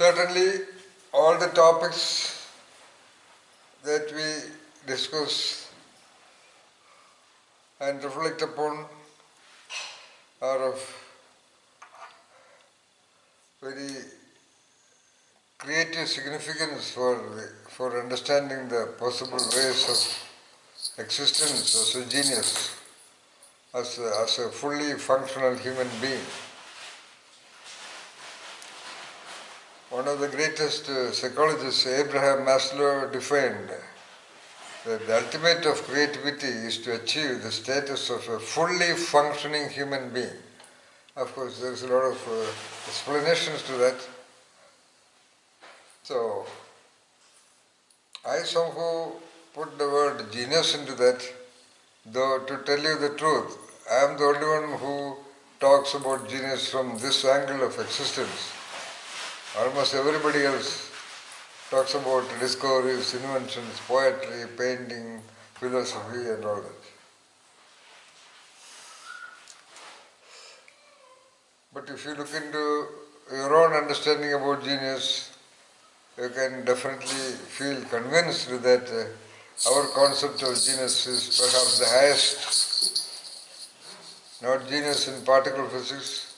Certainly, all the topics that we discuss and reflect upon are of very creative significance for understanding the possible ways of existence as a genius, as a fully functional human being. One of the greatest psychologists, Abraham Maslow, defined that the ultimate of creativity is to achieve the status of a fully functioning human being. Of course, there's a lot of explanations to that. So, I somehow put the word genius into that, though to tell you the truth, I am the only one who talks about genius from this angle of existence. Almost everybody else talks about discoveries, inventions, poetry, painting, philosophy and all that. But if you look into your own understanding about genius, you can definitely feel convinced that our concept of genius is perhaps the highest. Not genius in particle physics,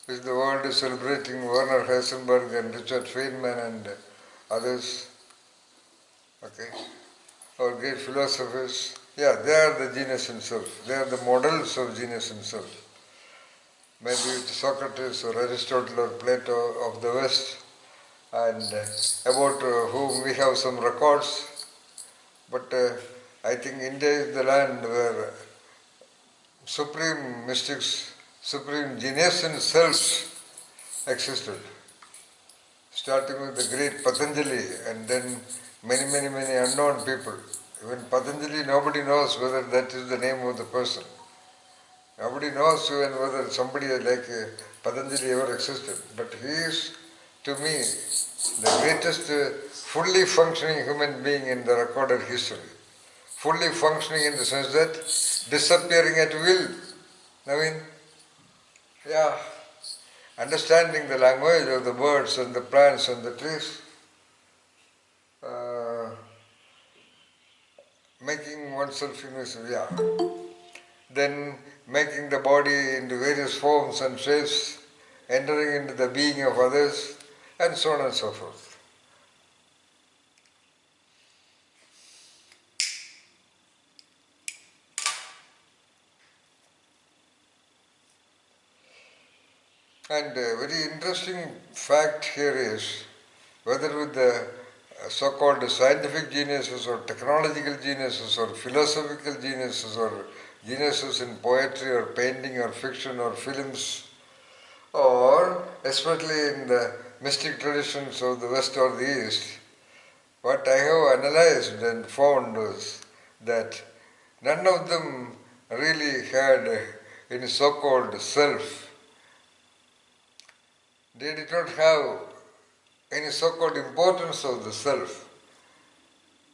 which the world is celebrating, Werner Heisenberg and Richard Feynman and others, okay, or great philosophers. Yeah, they are the genius himself. They are the models of genius himself. Maybe it's Socrates or Aristotle or Plato of the West, and about whom we have some records. But I think India is the land where supreme mystics, supreme genius in self existed. Starting with the great Patanjali and then many unknown people. Even Patanjali, nobody knows whether that is the name of the person. Nobody knows even whether somebody like Patanjali ever existed. But he is, to me, the greatest fully functioning human being in the recorded history. Fully functioning in the sense that disappearing at will. I mean, yeah, understanding the language of the birds and the plants and the trees, making oneself invisible, yeah. Then making the body into various forms and shapes, entering into the being of others, and so on and so forth. And a very interesting fact here is whether with the so-called scientific geniuses or technological geniuses or philosophical geniuses or geniuses in poetry or painting or fiction or films, or especially in the mystic traditions of the West or the East, what I have analyzed and found was that none of them really had any so-called self. They did not have any so-called importance of the self.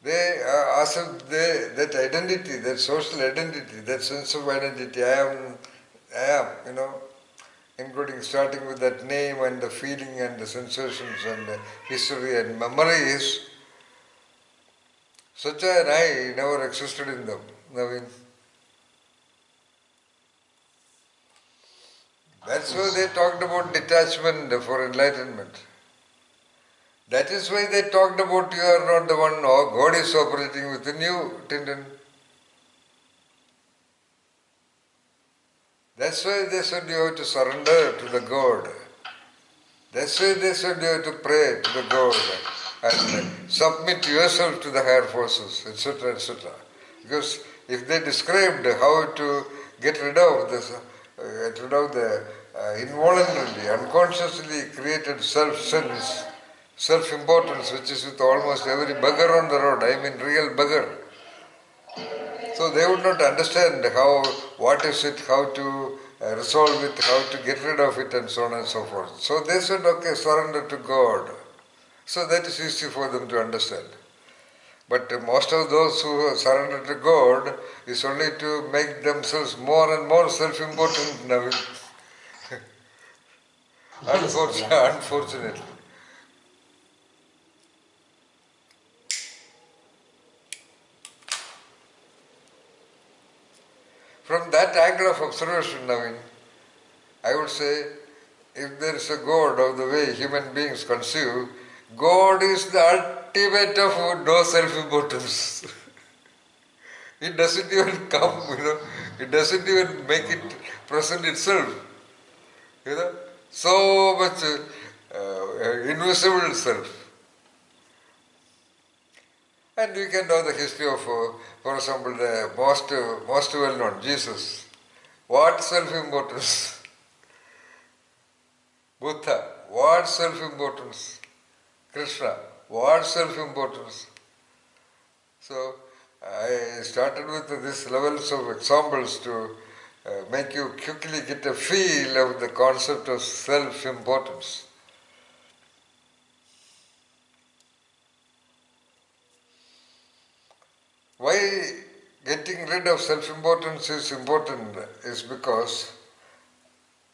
They as if that identity, that social identity, that sense of identity, I am, including starting with that name and the feeling and the sensations and the history and memories, such an I never existed in them. I mean, that's why they talked about detachment for enlightenment. That is why they talked about you are not the one, or God is operating within you, Tintin. That's why they said you have to surrender to the God. That's why they said you have to pray to the God and submit yourself to the higher forces, etc., etc. Because if they described how to get rid of this, the involuntarily, unconsciously created self-sense, self-importance, which is with almost every beggar on the road, I mean real beggar. So they would not understand what is it, how to resolve it, how to get rid of it and so on and so forth. So they said, okay, surrender to God. So that is easy for them to understand. But most of those who surrender to God is only to make themselves more and more self-important now. Unfortunately. that angle of observation, Naveen, I would say, if there is a God of the way human beings conceive, God is the ultimate of no self-importance. It doesn't even come, it doesn't even make it present itself, so much invisible self. And we can know the history of, for example, the most well known, Jesus. What self-importance? Buddha, what self-importance? Krishna, what self-importance? So, I started with these levels of examples to make you quickly get a feel of the concept of self-importance. Why getting rid of self-importance is important is because,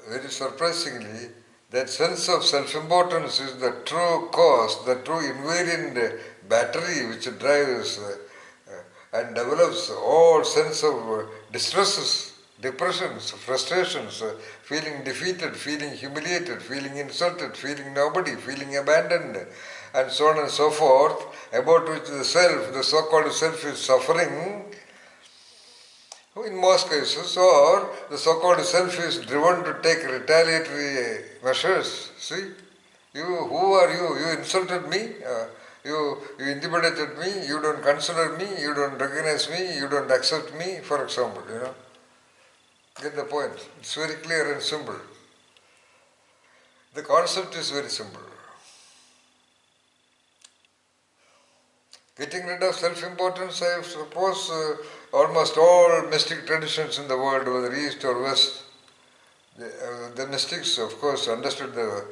very surprisingly, that sense of self-importance is the true cause, the true invariant battery which drives and develops all sense of distresses, depressions, frustrations, feeling defeated, feeling humiliated, feeling insulted, feeling nobody, feeling abandoned, and so on and so forth, about which the self, the so-called self, is suffering in most cases, or the so-called self is driven to take retaliatory measures. See, who are you? You insulted me. You intimidated me. You don't consider me. You don't recognize me. You don't accept me. For example, get the point. It's very clear and simple. The concept is very simple. Getting rid of self-importance, I suppose almost all mystic traditions in the world, whether East or West, the mystics, of course, understood the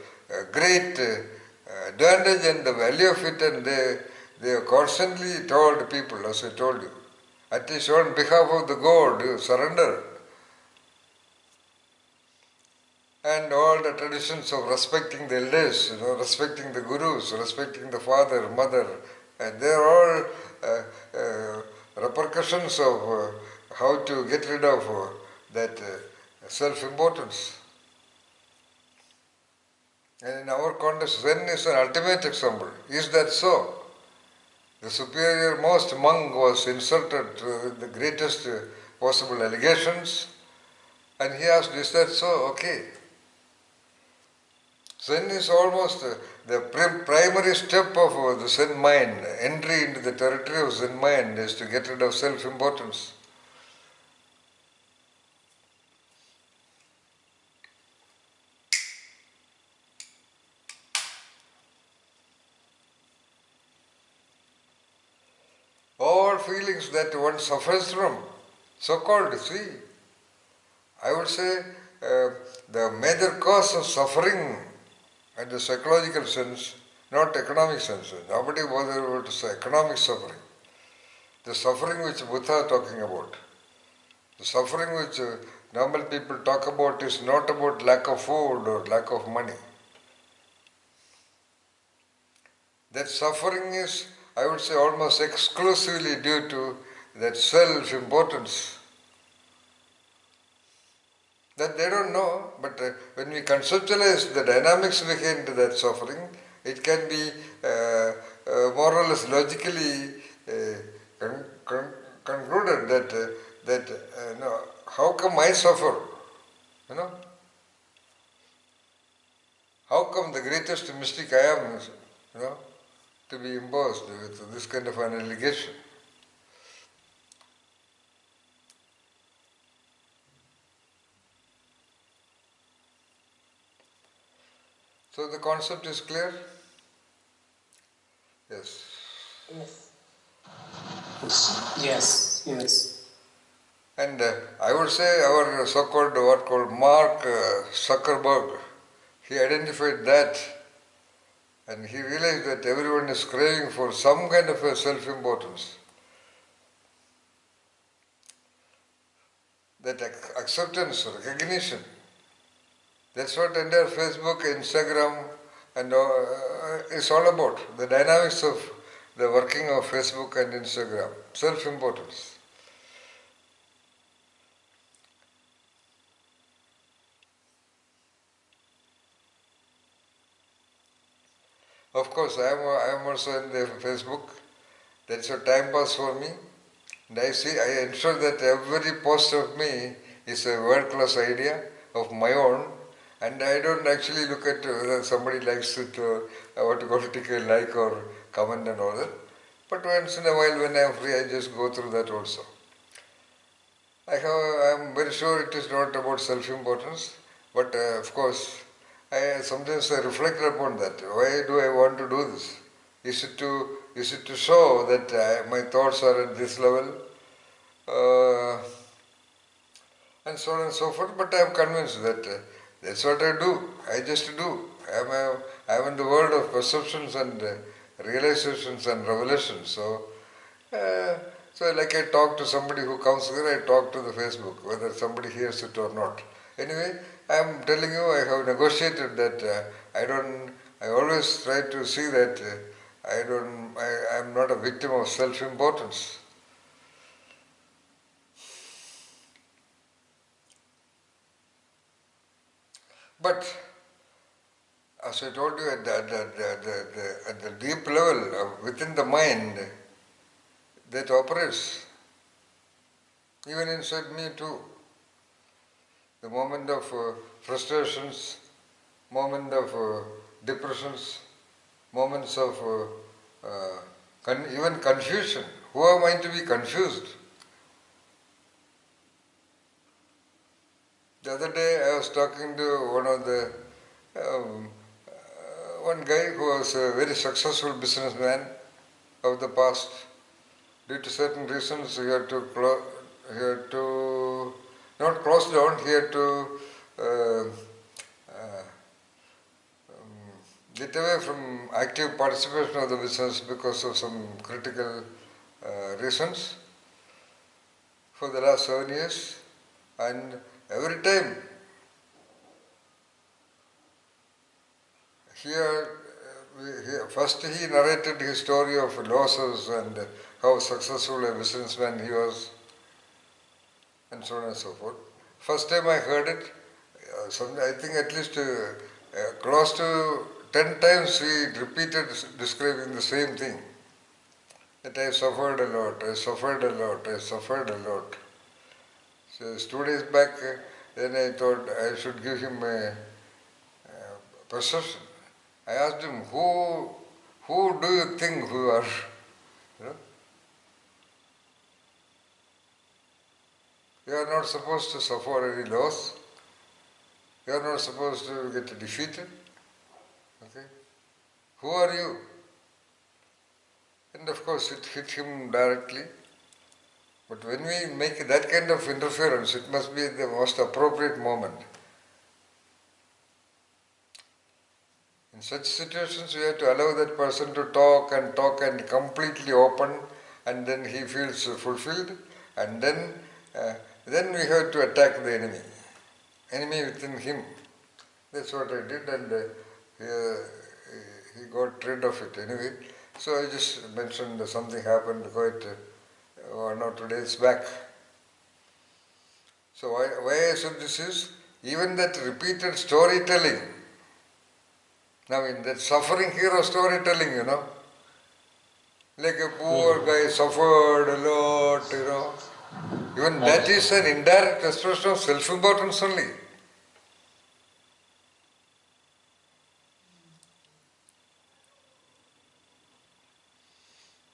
great advantage and the value of it, and they have constantly told people, as I told you, at least on behalf of the God, you surrender. And all the traditions of respecting the elders, respecting the gurus, respecting the father, mother, and they are all repercussions of how to get rid of that self-importance. And in our context, Zen is an ultimate example. Is that so? The superior most monk was insulted with the greatest possible allegations, and he asked, is that so? Okay. Zen is almost the primary step of the Zen mind. Entry into the territory of Zen mind is to get rid of self-importance. All feelings that one suffers from, so-called, see, I would say the major cause of suffering in the psychological sense, not economic sense. Nobody bothers about to say economic suffering. The suffering which Buddha is talking about. The suffering which normal people talk about is not about lack of food or lack of money. That suffering is, I would say, almost exclusively due to that self-importance. That they don't know, but when we conceptualize the dynamics behind that suffering, it can be more or less logically concluded that how come I suffer? How come the greatest mystic I am, to be imposed with this kind of an allegation? So the concept is clear? Yes. Yes. And I would say our so-called, what called Mark Zuckerberg, he identified that, and he realized that everyone is craving for some kind of a self-importance. That acceptance, recognition. That's what entire Facebook, Instagram, and is all about. The dynamics of the working of Facebook and Instagram. Self-importance. Of course, I am also in the Facebook. That's a time pass for me. And I ensure that every post of me is a world-class idea of my own, and I don't actually look at whether somebody likes it or what to call it, take a like or comment and all that. But once in a while when I am free, I just go through that also. I am very sure it is not about self-importance, but of course, sometimes I reflect upon that. Why do I want to do this? Is it to show that my thoughts are at this level, uh, and so on and so forth? But I am convinced that that's what I do. I just do. I am in the world of perceptions and realizations and revelations. Uh, so like I talk to somebody who comes here, I talk to the Facebook, whether somebody hears it or not. Anyway, I am telling you, I have negotiated that I always try to see that I am not a victim of self-importance. But as I told you, at the deep level, within the mind, that operates, even inside me too. The moment of frustrations, moment of depressions, moments of even confusion. Who am I to be confused? The other day I was talking to um, one guy who was a very successful businessman of the past. Due to certain reasons, he had to not close down. He had to uh, uh, get away from active participation of the business because of some critical reasons for the last 7 years. And every time here, first he narrated his story of losses and how successful a businessman he was, and so on and so forth. First time I heard it, I think at least close to 10 times he repeated describing the same thing. That I suffered a lot, I suffered a lot, I suffered a lot. So 2 days back, then I thought I should give him a perception. I asked him, who do you think you are? You know, you are not supposed to suffer any loss. You are not supposed to get defeated. Okay? Who are you? And of course it hit him directly. But when we make that kind of interference, it must be the most appropriate moment. In such situations, we have to allow that person to talk and completely open, and then he feels fulfilled, and then we have to attack the enemy within him. That's what I did, and he got rid of it anyway. So I just mentioned something happened quite 1 or 2 days back. So why I said this is, even that repeated storytelling, now in that suffering hero storytelling, like a poor guy suffered a lot, even that is an indirect expression of self-importance only.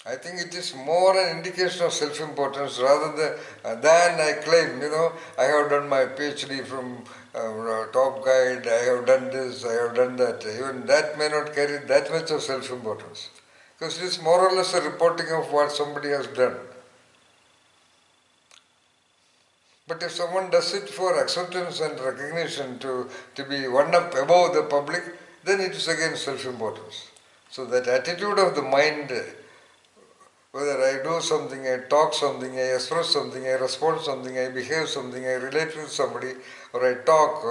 I think it is more an indication of self-importance rather than I claim, I have done my PhD from Top Guide, I have done this, I have done that. Even that may not carry that much of self-importance. Because it is more or less a reporting of what somebody has done. But if someone does it for acceptance and recognition to be one up above the public, then it is again self-importance. So that attitude of the mind, whether I do something, I talk something, I express something, I respond something, I behave something, I relate with somebody, or I talk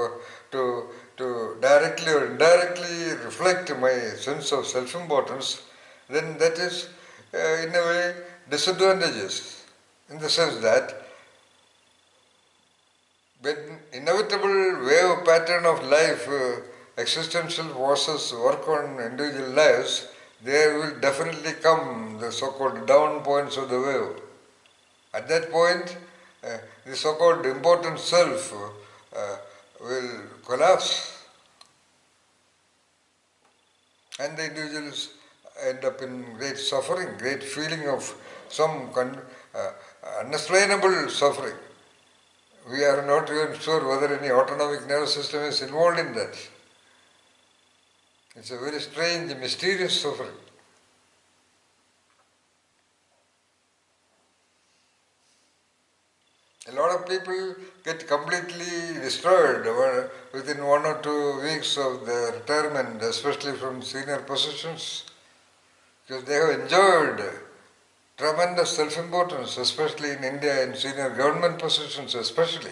to directly or indirectly reflect my sense of self-importance, then that is in a way disadvantageous, in the sense that when inevitable wave pattern of life existential forces work on individual lives, there will definitely come the so-called down points of the wave. At that point, the so-called important self will collapse, and the individuals end up in great suffering, great feeling of some unexplainable suffering. We are not even sure whether any autonomic nervous system is involved in that. It's a very strange, mysterious suffering. A lot of people get completely destroyed within 1 or 2 weeks of their retirement, especially from senior positions, because they have enjoyed tremendous self-importance, especially in India, in senior government positions especially.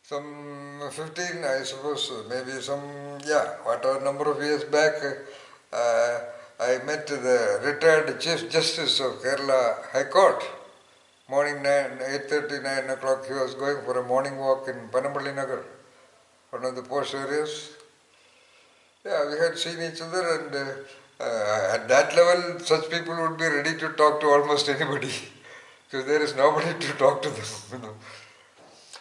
Some 15, I suppose, maybe whatever number of years back, uh, I met the retired Chief Justice of Kerala High Court. Morning 8:30, 9 o'clock, he was going for a morning walk in Panampalli Nagar, one of the posh areas. Yeah, we had seen each other, and at that level, such people would be ready to talk to almost anybody, because there is nobody to talk to them, you know.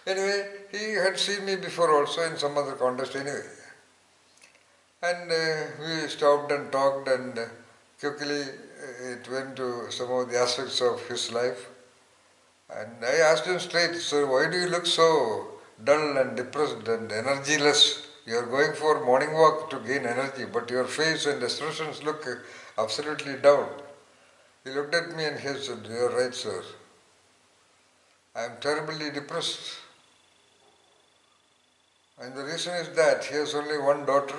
Anyway, he had seen me before also in some other contest anyway. And we stopped and talked, and quickly it went to some of the aspects of his life. And I asked him straight, "Sir, why do you look so dull and depressed and energyless? You are going for morning walk to gain energy, but your face and expressions look absolutely down." He looked at me and he said, "You are right, sir. I am terribly depressed. And the reason is that he has only one daughter.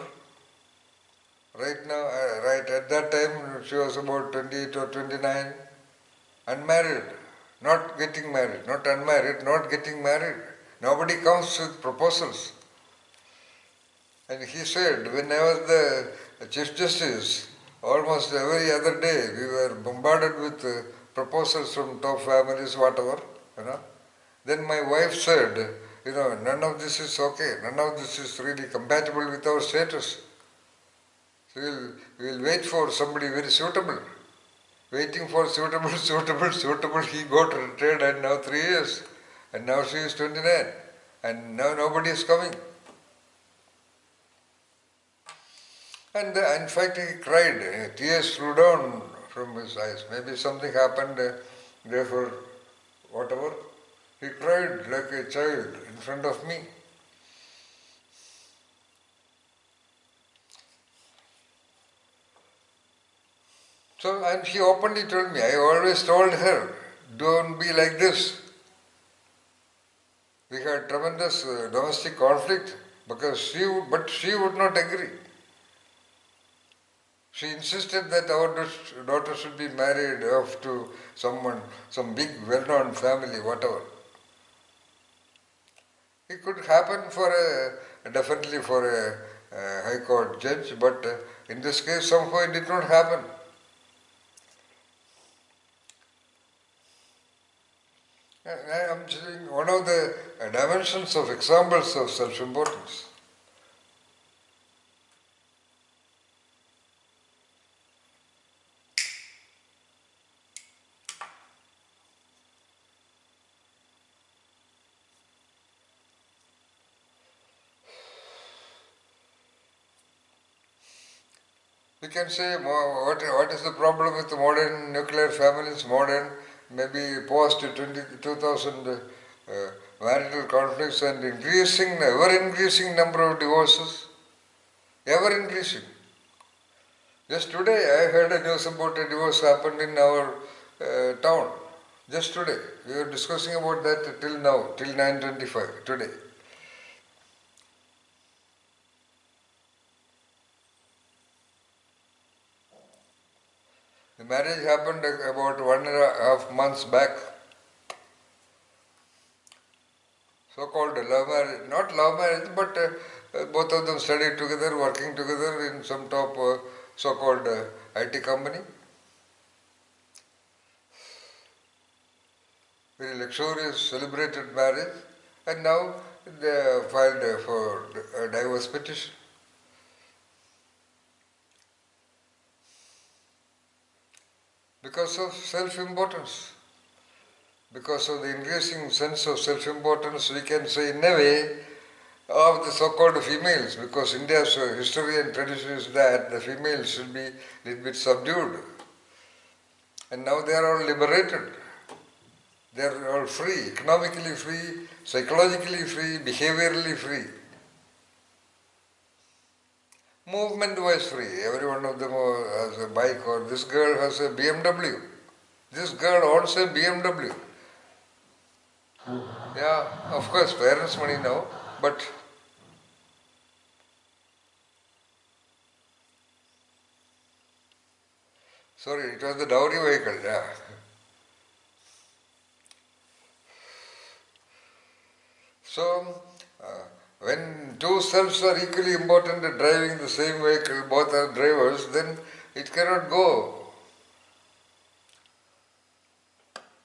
Right now, right at that time, she was about 28 or 29, unmarried, not getting married, not unmarried, not getting married. Nobody comes with proposals." And he said, when I was the Chief Justice, almost every other day we were bombarded with proposals from top families, whatever, you know. Then my wife said, none of this is okay, none of this is really compatible with our status. So we'll wait for somebody very suitable. Waiting for suitable, suitable, he got retired and now 3 years. And now she is 29. And now nobody is coming. And in fact he cried. Tears flew down from his eyes. Maybe something happened, therefore, whatever. He cried like a child in front of me. So, and she openly told me, I always told her, don't be like this. We had tremendous domestic conflict because but she would not agree. She insisted that our daughter should be married off to someone, some big well-known family, whatever. It could happen definitely for a High Court judge, but in this case somehow it did not happen. I am saying one of the dimensions of examples of self-importance. We can say what is the problem with the modern nuclear families, modern maybe post 2000 marital conflicts and ever increasing number of divorces, ever increasing. Just today I heard a news about a divorce happened in our town. Just today we were discussing about that till now, till 9:25 today. The marriage happened about 1.5 months back. So-called love marriage, not love marriage, but both of them studied together, working together in some top so-called IT company. Very luxurious, celebrated marriage. and now they filed for a divorce petition. Because of self-importance. Because of the increasing sense of self-importance, we can say in a way, of the so-called females, because India's history and tradition is that the females should be a little bit subdued. And now they are all liberated. They are all free, economically free, psychologically free, behaviorally free. Movement-wise free. Every one of them has a bike, or this girl has a BMW. This girl owns a BMW. Yeah, of course, parents' money now, but sorry, it was the dowry vehicle, yeah. So, when two selves are equally important in driving the same vehicle, both are drivers, then it cannot go.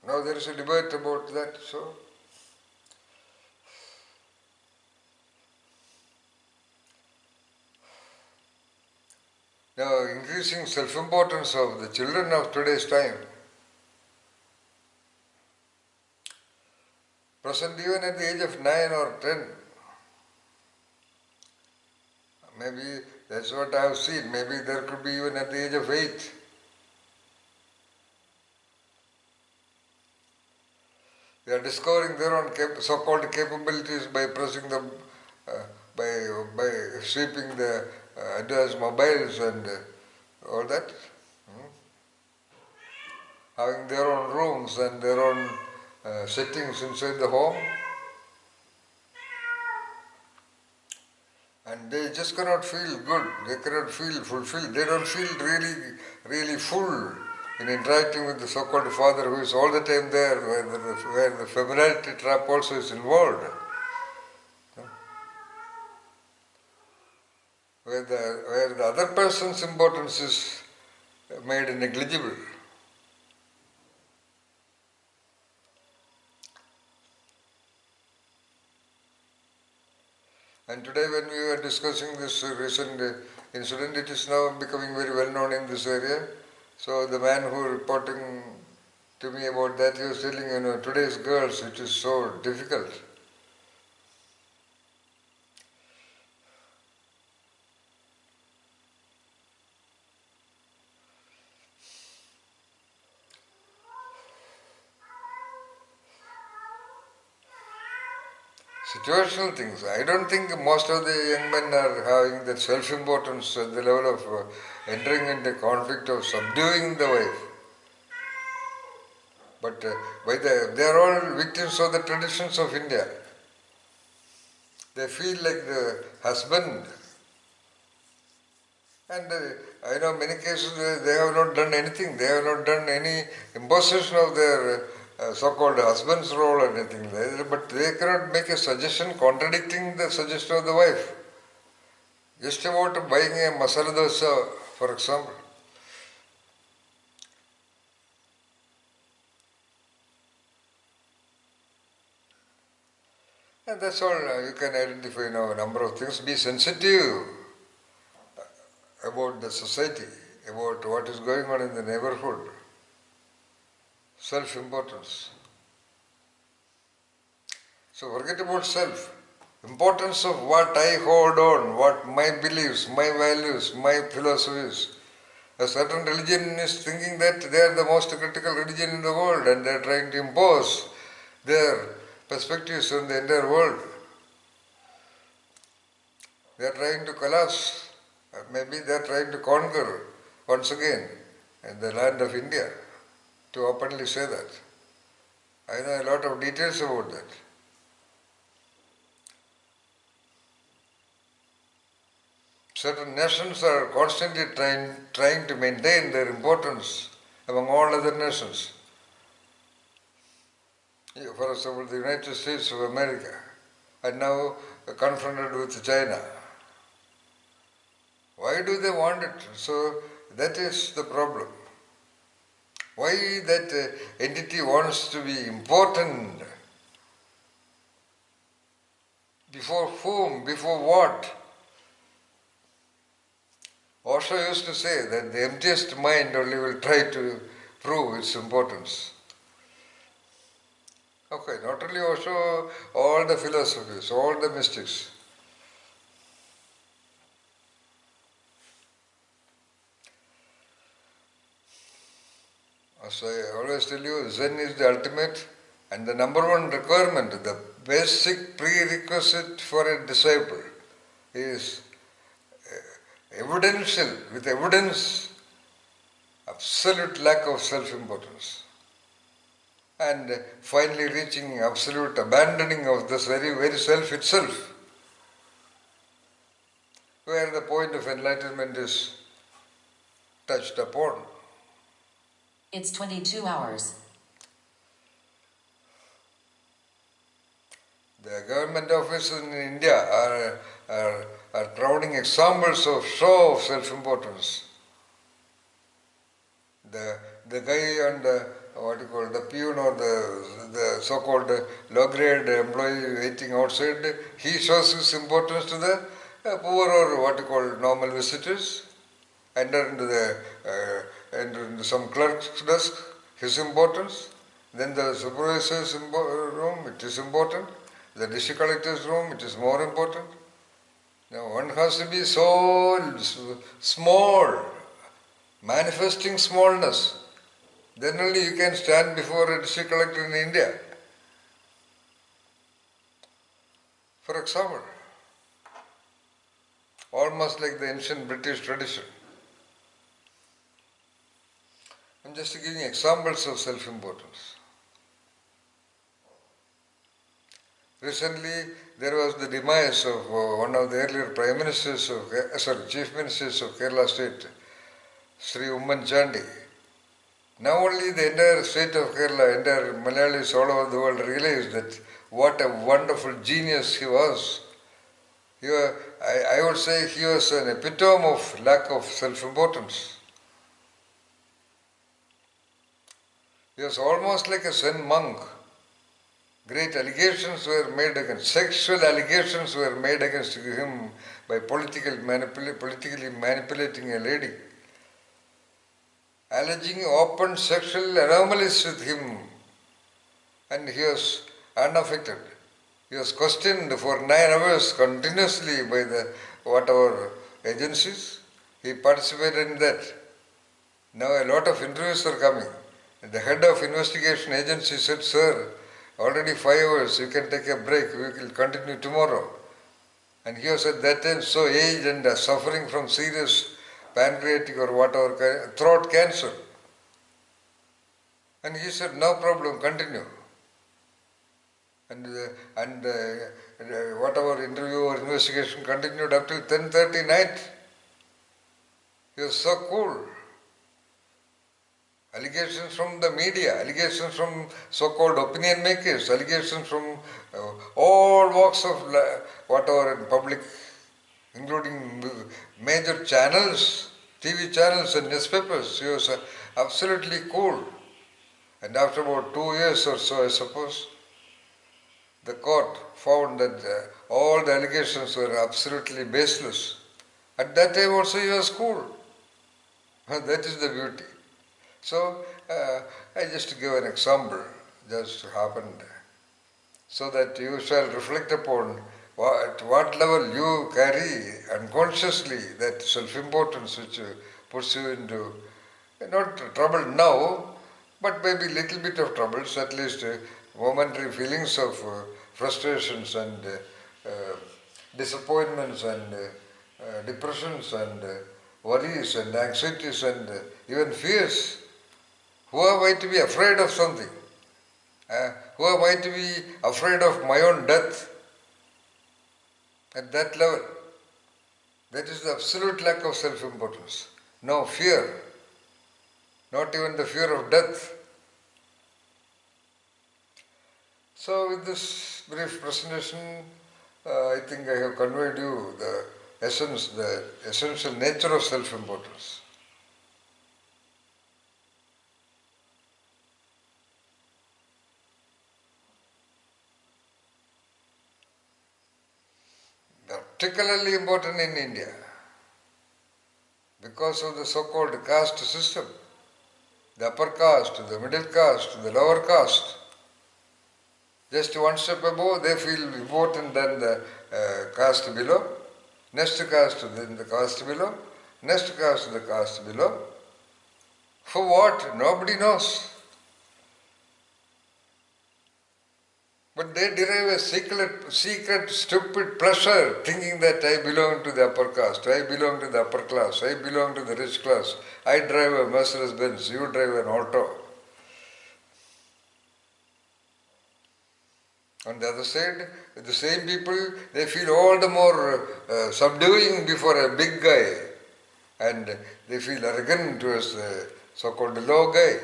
Now there is a debate about that, so. Now, increasing self-importance of the children of today's time, present even at the age of 9 or 10, maybe that's what I have seen, maybe there could be even at the age of 8. They are discovering their own so-called capabilities by pressing them, by sweeping the advanced mobiles and all that. Having their own rooms and their own settings inside the home. And they just cannot feel good, they cannot feel fulfilled, they don't feel really full in interacting with the so-called father who is all the time there, where the familiarity trap also is involved. Where the other person's importance is made negligible. And today when we were discussing this recent incident, it is now becoming very well known in this area. So the man who reporting to me about that, he was telling, today's girls, it is so difficult. Situational things. I don't think most of the young men are having that self-importance at the level of entering into conflict of subduing the wife. But they are all victims of the traditions of India. They feel like the husband. And I know many cases they have not done anything. They have not done any imposition of their so-called husband's role or anything like that. But they cannot make a suggestion contradicting the suggestion of the wife. Just about buying a masala dosa, for example. And that's all. You can identify now a number of things. Be sensitive about the society, about what is going on in the neighborhood. Self-importance. So forget about self. Importance of what I hold on, what my beliefs, my values, my philosophies. A certain religion is thinking that they are the most critical religion in the world and they are trying to impose their perspectives on the entire world. They are trying to collapse. Maybe they are trying to conquer once again in the land of India, to openly say that. I know a lot of details about that. Certain nations are constantly trying to maintain their importance among all other nations. For example, the United States of America are now confronted with China. Why do they want it? So that is the problem. Why that entity wants to be important? Before whom? Before what? Osho used to say that the emptiest mind only will try to prove its importance. Okay, not only Osho, all the philosophies, all the mystics. As I always tell you, Zen is the ultimate and the number one requirement, the basic prerequisite for a disciple is evidential, with evidence, absolute lack of self-importance. And finally reaching absolute abandoning of this very self itself, where the point of enlightenment is touched upon. It's 22 hours. The government offices in India are crowning examples of show of self-importance. The guy on the what you call the peon or the so-called low-grade employee waiting outside, he shows his importance to the poor or what you call normal visitors. Enter into some clerk's desk, his importance. Then the supervisor's room, it is important. The district collector's room, it is more important. Now one has to be so small, manifesting smallness. Then only you can stand before a district collector in India. For example, almost like the ancient British tradition. I'm just giving examples of self-importance. Recently, there was the demise of one of the earlier prime ministers of, chief ministers of Kerala state, Sri Umman Chandi. Now only the entire state of Kerala, entire Malayalis all over the world realized that what a wonderful genius he was. I would say he was an epitome of lack of self-importance. He was almost like a Zen monk. Great allegations were made against, sexual allegations were made against him by politically manipulating a lady, alleging open sexual anomalies with him, and he was unaffected. He was questioned for 9 hours continuously by the whatever agencies. He participated in that. Now a lot of interviews are coming. The head of investigation agency said, "Sir, already 5 hours, you can take a break, we will continue tomorrow." And he was at that time so aged and suffering from serious pancreatic or whatever, throat cancer. And he said, "No problem, continue." And whatever interview or investigation continued up till 10:30 night. He was so cool. Allegations from the media, allegations from so-called opinion makers, allegations from all walks of whatever in public, including major channels, TV channels and newspapers. He was absolutely cool. And after about 2 years or so, I suppose, the court found that all the allegations were absolutely baseless. At that time also he was cool. That is the beauty. So I just give an example, just happened, so that you shall reflect upon at what level you carry unconsciously that self-importance which puts you into not trouble now, but maybe little bit of troubles, at least momentary feelings of frustrations and disappointments and depressions and worries and anxieties and even fears. Who am I to be afraid of something? Who am I to be afraid of my own death? At that level, that is the absolute lack of self-importance. No fear, not even the fear of death. So with this brief presentation, I think I have conveyed you the essence, the essential nature of self-importance. particularly important in India because of the so-called caste system. The upper caste, the middle caste, the lower caste. Just one step above, they feel important than the caste below. Next caste, then the caste below. Next caste, the caste below. For what? Nobody knows. But they derive a secret, stupid pleasure thinking that I belong to the upper caste, I belong to the upper class, I belong to the rich class. I drive a Mercedes Benz, you drive an auto. On the other side, the same people, they feel all the more subduing before a big guy, and they feel arrogant towards the so-called low guy.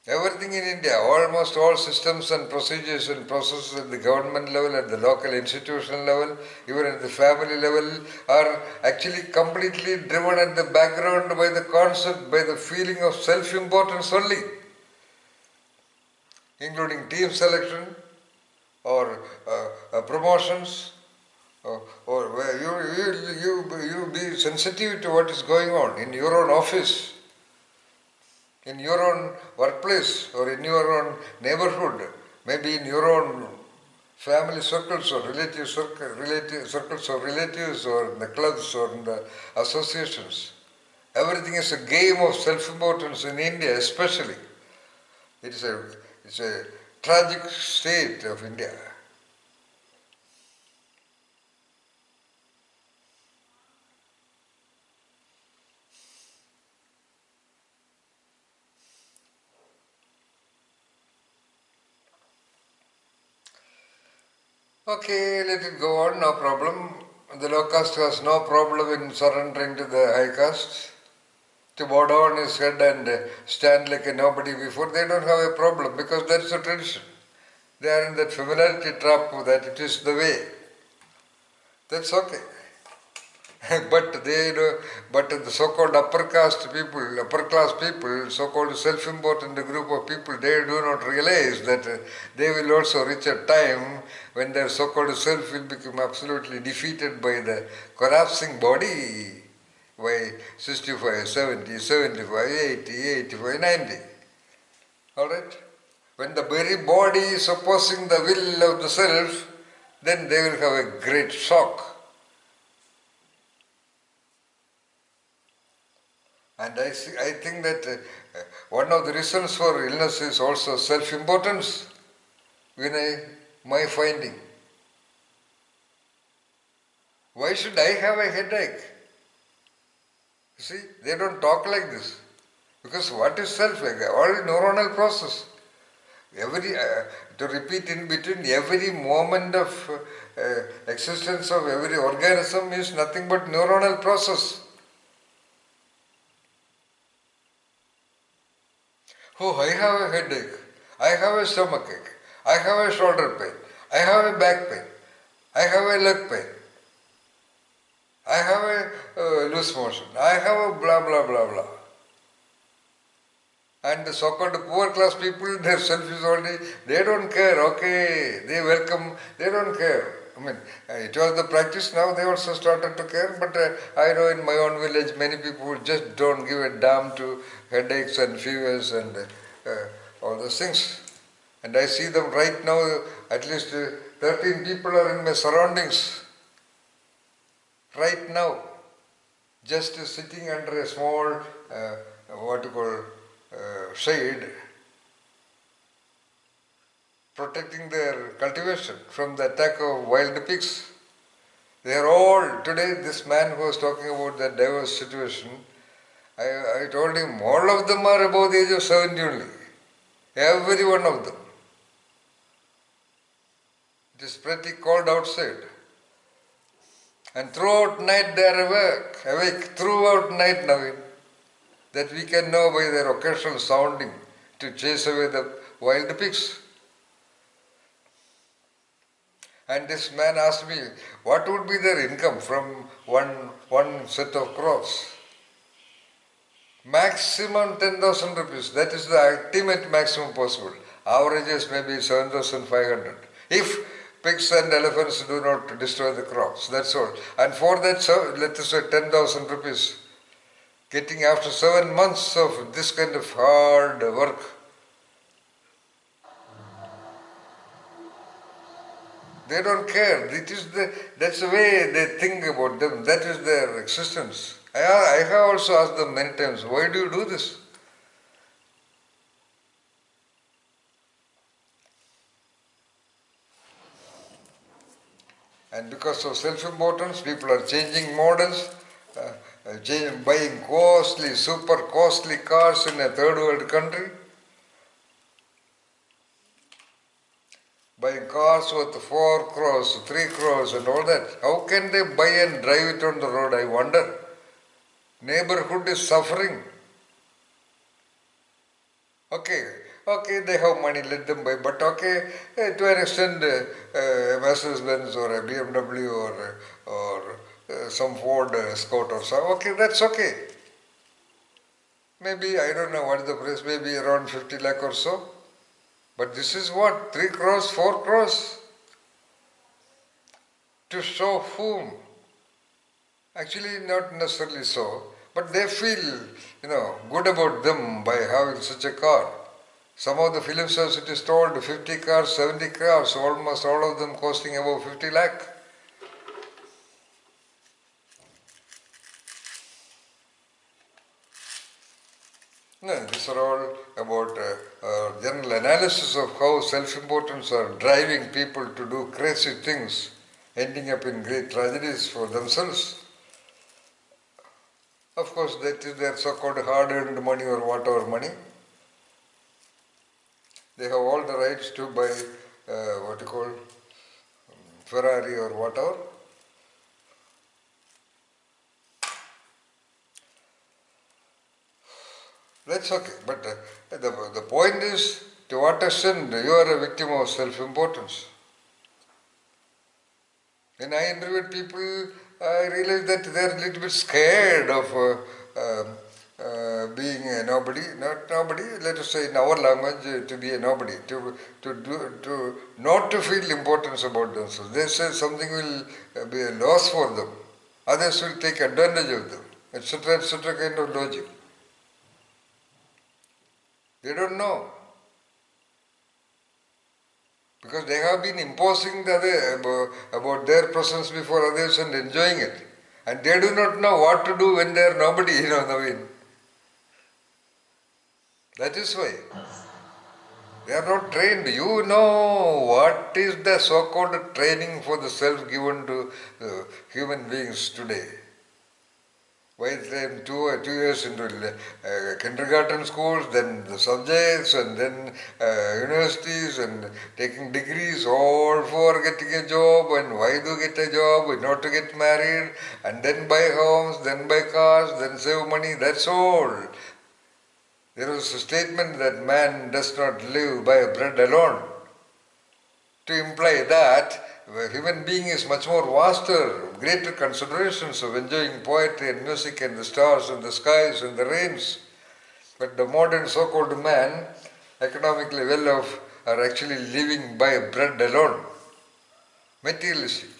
Everything in India, almost all systems and procedures and processes at the government level, at the local institutional level, even at the family level, are actually completely driven at the background by the concept, by the feeling of self-importance only, including team selection or promotions, or where you be sensitive to what is going on in your own office, in your own workplace, or in your own neighborhood, maybe in your own family circles or circles of relatives, or in the clubs or in the associations. Everything is a game of self-importance in India especially. It's a tragic state of India. Okay, let it go on, no problem. The low caste has no problem in surrendering to the high caste. To bow down his head and stand like a nobody before, they don't have a problem because that's the tradition. They are in that familiarity trap that it is the way. That's okay. But the so-called upper caste people, upper class people, so-called self-important group of people, they do not realize that they will also reach a time when their so-called self will become absolutely defeated by the collapsing body by 65, 70, 75, 80, 85, 90. Alright? When the very body is opposing the will of the self, then they will have a great shock. And I think that one of the reasons for illness is also self-importance. My finding. Why should I have a headache? You see, they don't talk like this. Because what is self? All neuronal process. To repeat in between, every moment of existence of every organism is nothing but neuronal process. Oh, I have a headache, I have a stomachache, I have a shoulder pain, I have a back pain, I have a leg pain, I have a loose motion, I have a blah blah blah blah. And the so-called poor class people, their self is already, they don't care, okay, they welcome, they don't care. I mean, it was the practice, now they also started to care, but I know in my own village many people just don't give a damn to headaches and fevers and all those things. And I see them right now, at least 13 people are in my surroundings. Right now, just sitting under a small, shade, protecting their cultivation from the attack of wild pigs. They are all, today this man who was talking about that diverse situation, I told him all of them are above the age of 70 only. Every one of them. It is pretty cold outside. And throughout night they are awake throughout night, Naveen. That we can know by their occasional sounding to chase away the wild pigs. And this man asked me, what would be their income from one set of crops? Maximum 10,000 rupees. That is the ultimate maximum possible. Average is maybe 7,500. If pigs and elephants do not destroy the crops, that's all. And for that, so let us say 10,000 rupees, getting after 7 months of this kind of hard work. They don't care. That's the way they think about them. That is their existence. I have also asked them many times, why do you do this? And because of self-importance, people are changing models, buying costly, super costly cars in a third world country, buying cars worth 4 crores, 3 crores and all that. How can they buy and drive it on the road, I wonder? Neighborhood is suffering. Okay, they have money, let them buy. But okay, to an extent, a Mercedes-Benz or a BMW or some Ford Escort or so. Okay, that's okay. Maybe, I don't know what is the price, maybe around 50 lakh or so. But this is what? 3 crores, 4 crores? To show whom? Actually, not necessarily so. But they feel, good about them by having such a car. Some of the film stars, it is told 50 cars, 70 cars, almost all of them costing about 50 lakh. No, these are all about general analysis of how self-importance are driving people to do crazy things, ending up in great tragedies for themselves. Of course, that is their so-called hard-earned money or whatever money. They have all the rights to buy Ferrari or whatever. That's okay. But the point is, to what extent you are a victim of self-importance. When I interviewed people, I realized that they are a little bit scared of being a nobody, not nobody, let us say in our language, to be a nobody, to not to feel importance about themselves. They say something will be a loss for them. Others will take advantage of them, etc., kind of logic. They don't know. Because they have been imposing about their presence before others and enjoying it. And they do not know what to do when they are nobody, Naveen. That is why. They are not trained. You know what is the so-called training for the self given to human beings today. Why then 2 years into kindergarten schools, then the subjects, and then universities, and taking degrees, all for getting a job. And why do get a job? Not to get married, and then buy homes, then buy cars, then save money. That's all. There was a statement that man does not live by bread alone. To imply that a human being is much more vaster, greater considerations of enjoying poetry and music and the stars and the skies and the rains. But the modern so-called man, economically well off, are actually living by bread alone, materialistic,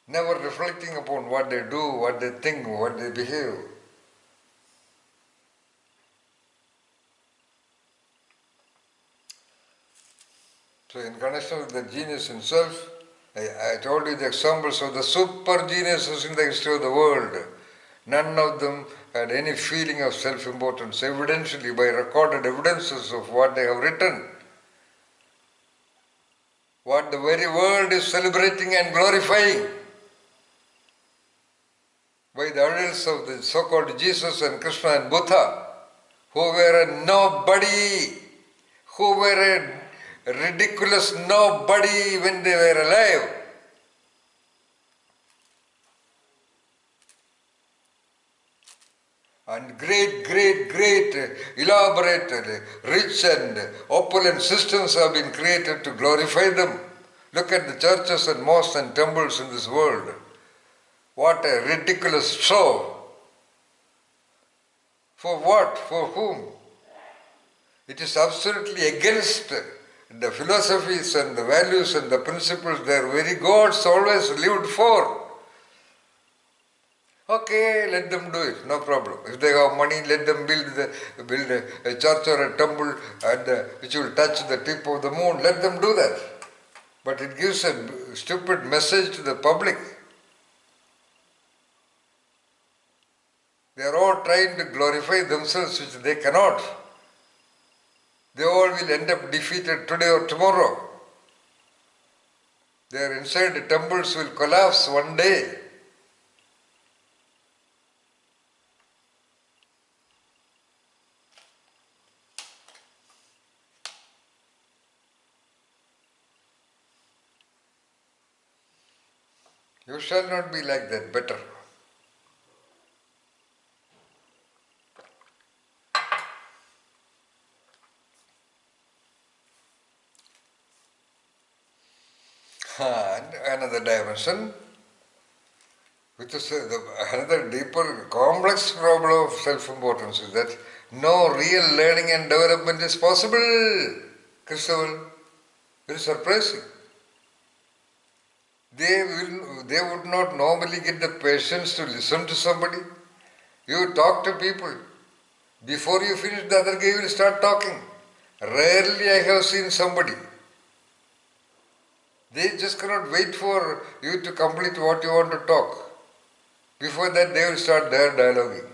never reflecting upon what they do, what they think, what they behave. So in connection with the genius himself, I told you the examples of the super geniuses in the history of the world. None of them had any feeling of self-importance, evidentially by recorded evidences of what they have written. What the very world is celebrating and glorifying. By the adults of the so-called Jesus and Krishna and Buddha, who were a nobody, who were a ridiculous nobody when they were alive. And great, elaborate, rich and opulent systems have been created to glorify them. Look at the churches and mosques and temples in this world. What a ridiculous show. For what? For whom? It is absolutely against the philosophies and the values and the principles their very gods always lived for. Okay, let them do it, no problem. If they have money, let them build a church or a temple which will touch the tip of the moon. Let them do that. But it gives a stupid message to the public. They are all trying to glorify themselves, which they cannot. They all will end up defeated today or tomorrow. Their inside temples will collapse one day. You shall not be like that, better. And another dimension, which is another deeper, complex problem of self-importance, is that no real learning and development is possible. Christopher, very surprising. They would not normally get the patience to listen to somebody. You talk to people. Before you finish, the other guy will start talking. Rarely I have seen somebody. They just cannot wait for you to complete what you want to talk. Before that, they will start their dialoguing.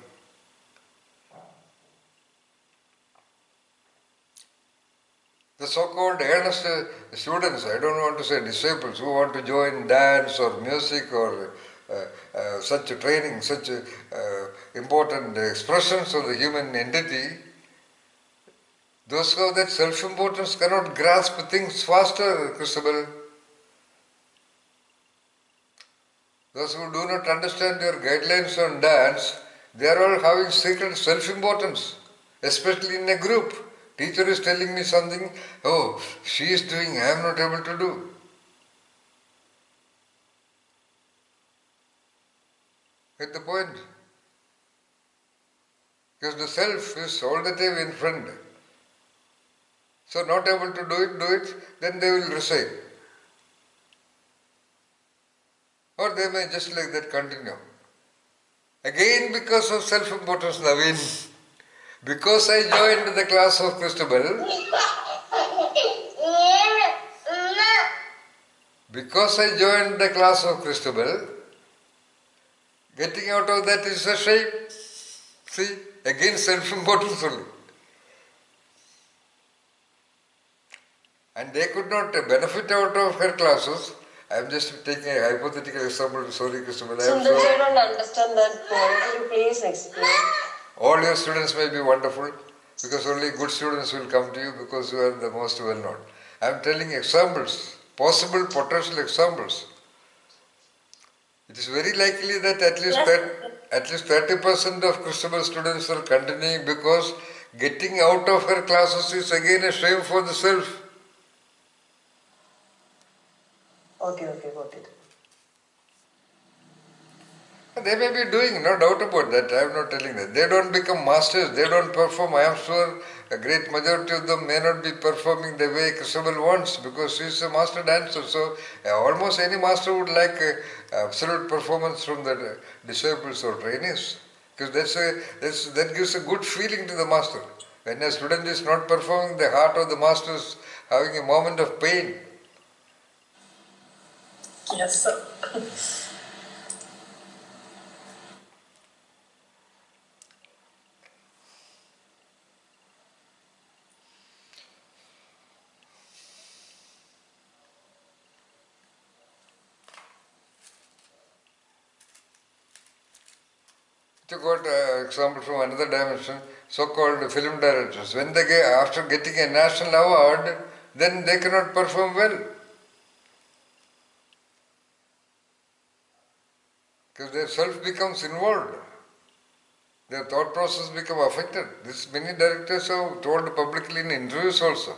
The so-called earnest students, I don't want to say disciples, who want to join dance or music or such training, such important expressions of the human entity, those who have that self-importance cannot grasp things faster, Christabel. Those who do not understand your guidelines on dance, they are all having secret self-importance, especially in a group. Teacher is telling me something, oh, she is doing, I am not able to do. Get the point? Because the self is all the time in front. So not able to do it, then they will resign. Or they may just like that continue. Again because of self-importance, Naveen. Because I joined the class of Christabel, getting out of that is a shame. See, again self-importance only. And they could not benefit out of her classes. I am just taking a hypothetical example. Sorry, Christabel. So, I don't understand that point. Could you please explain? All your students may be wonderful because only good students will come to you because you are the most well known. I am telling examples, possible potential examples. It is very likely that at least 30% of Christabel students are continuing because getting out of her classes is again a shame for the self. Okay, got it. They may be doing, no doubt about that, I am not telling that. They don't become masters, they don't perform. I am sure a great majority of them may not be performing the way Christabel wants because she is a master dancer. So almost any master would like absolute performance from the disciples or trainees. Because that gives a good feeling to the master. When a student is not performing, the heart of the master is having a moment of pain. Yes, sir. To quote example from another dimension, so-called film directors, when they get, after getting a national award, then they cannot perform well. Because their self becomes involved. Their thought process becomes affected. This many directors have told publicly in interviews also.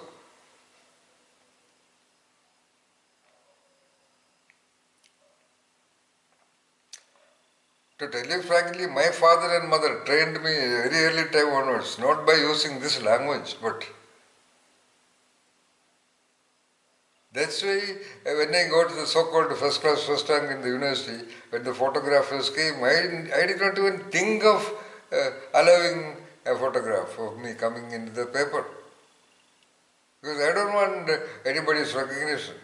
To tell you frankly, my father and mother trained me very early time onwards, not by using this language, but That's why when I got the so-called first class first rank in the university, when the photographers came, I did not even think of allowing a photograph of me coming into the paper. Because I don't want anybody's recognition.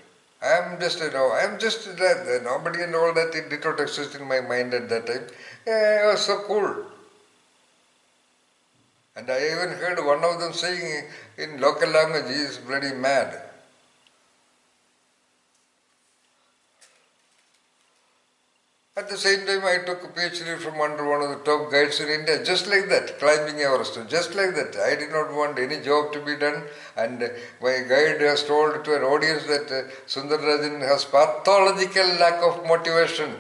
I'm just that, nobody and all that, it did not exist in my mind at that time. Yeah, I was so cool. And I even heard one of them saying in local language, he is bloody mad. At the same time, I took a PhD from under one of the top guides in India, just like that, climbing Everest, just like that. I did not want any job to be done, and my guide has told to an audience that Sundararajan has pathological lack of motivation.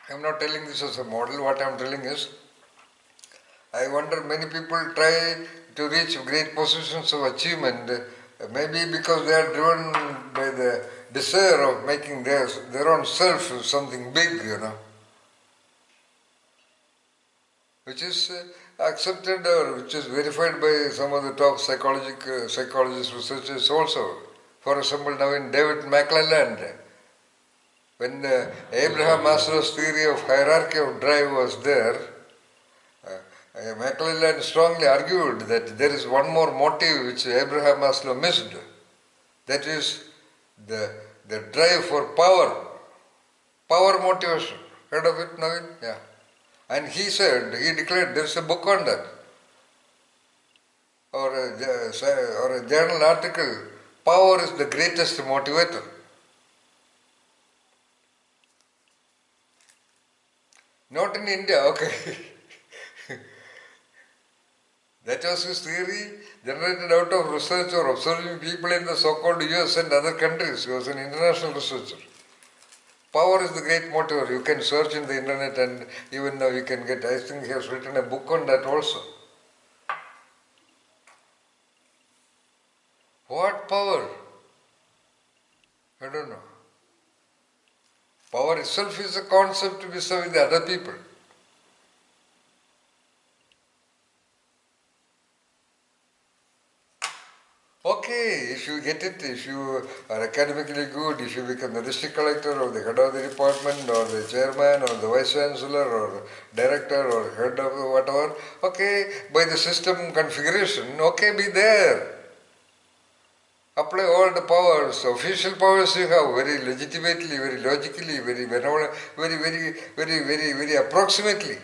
I am not telling this as a model. What I am telling is, I wonder many people try to reach great positions of achievement, maybe because they are driven by the desire of making their own self something big, which is accepted or which is verified by some of the top psychologists, researchers also. For example, now in David McClelland, when Abraham Maslow's theory of hierarchy of drive was there, McClelland strongly argued that there is one more motive which Abraham Maslow missed. That is the drive for power motivation. Heard of it, Naveen? Yeah. And he declared, there is a book on that, or a journal article, power is the greatest motivator. Not in India, okay. That was his theory, generated out of research or observing people in the so-called US and other countries. He was an international researcher. Power is the great motivator. You can search in the internet and even now you can get, I think he has written a book on that also. What power? I don't know. Power itself is a concept to be served with the other people. Okay, if you get it, if you are academically good, if you become the district collector or the head of the department or the chairman or the vice chancellor or director or head of whatever, okay, by the system configuration, okay, be there. Apply all the powers, official powers you have, very legitimately, very logically, very approximately.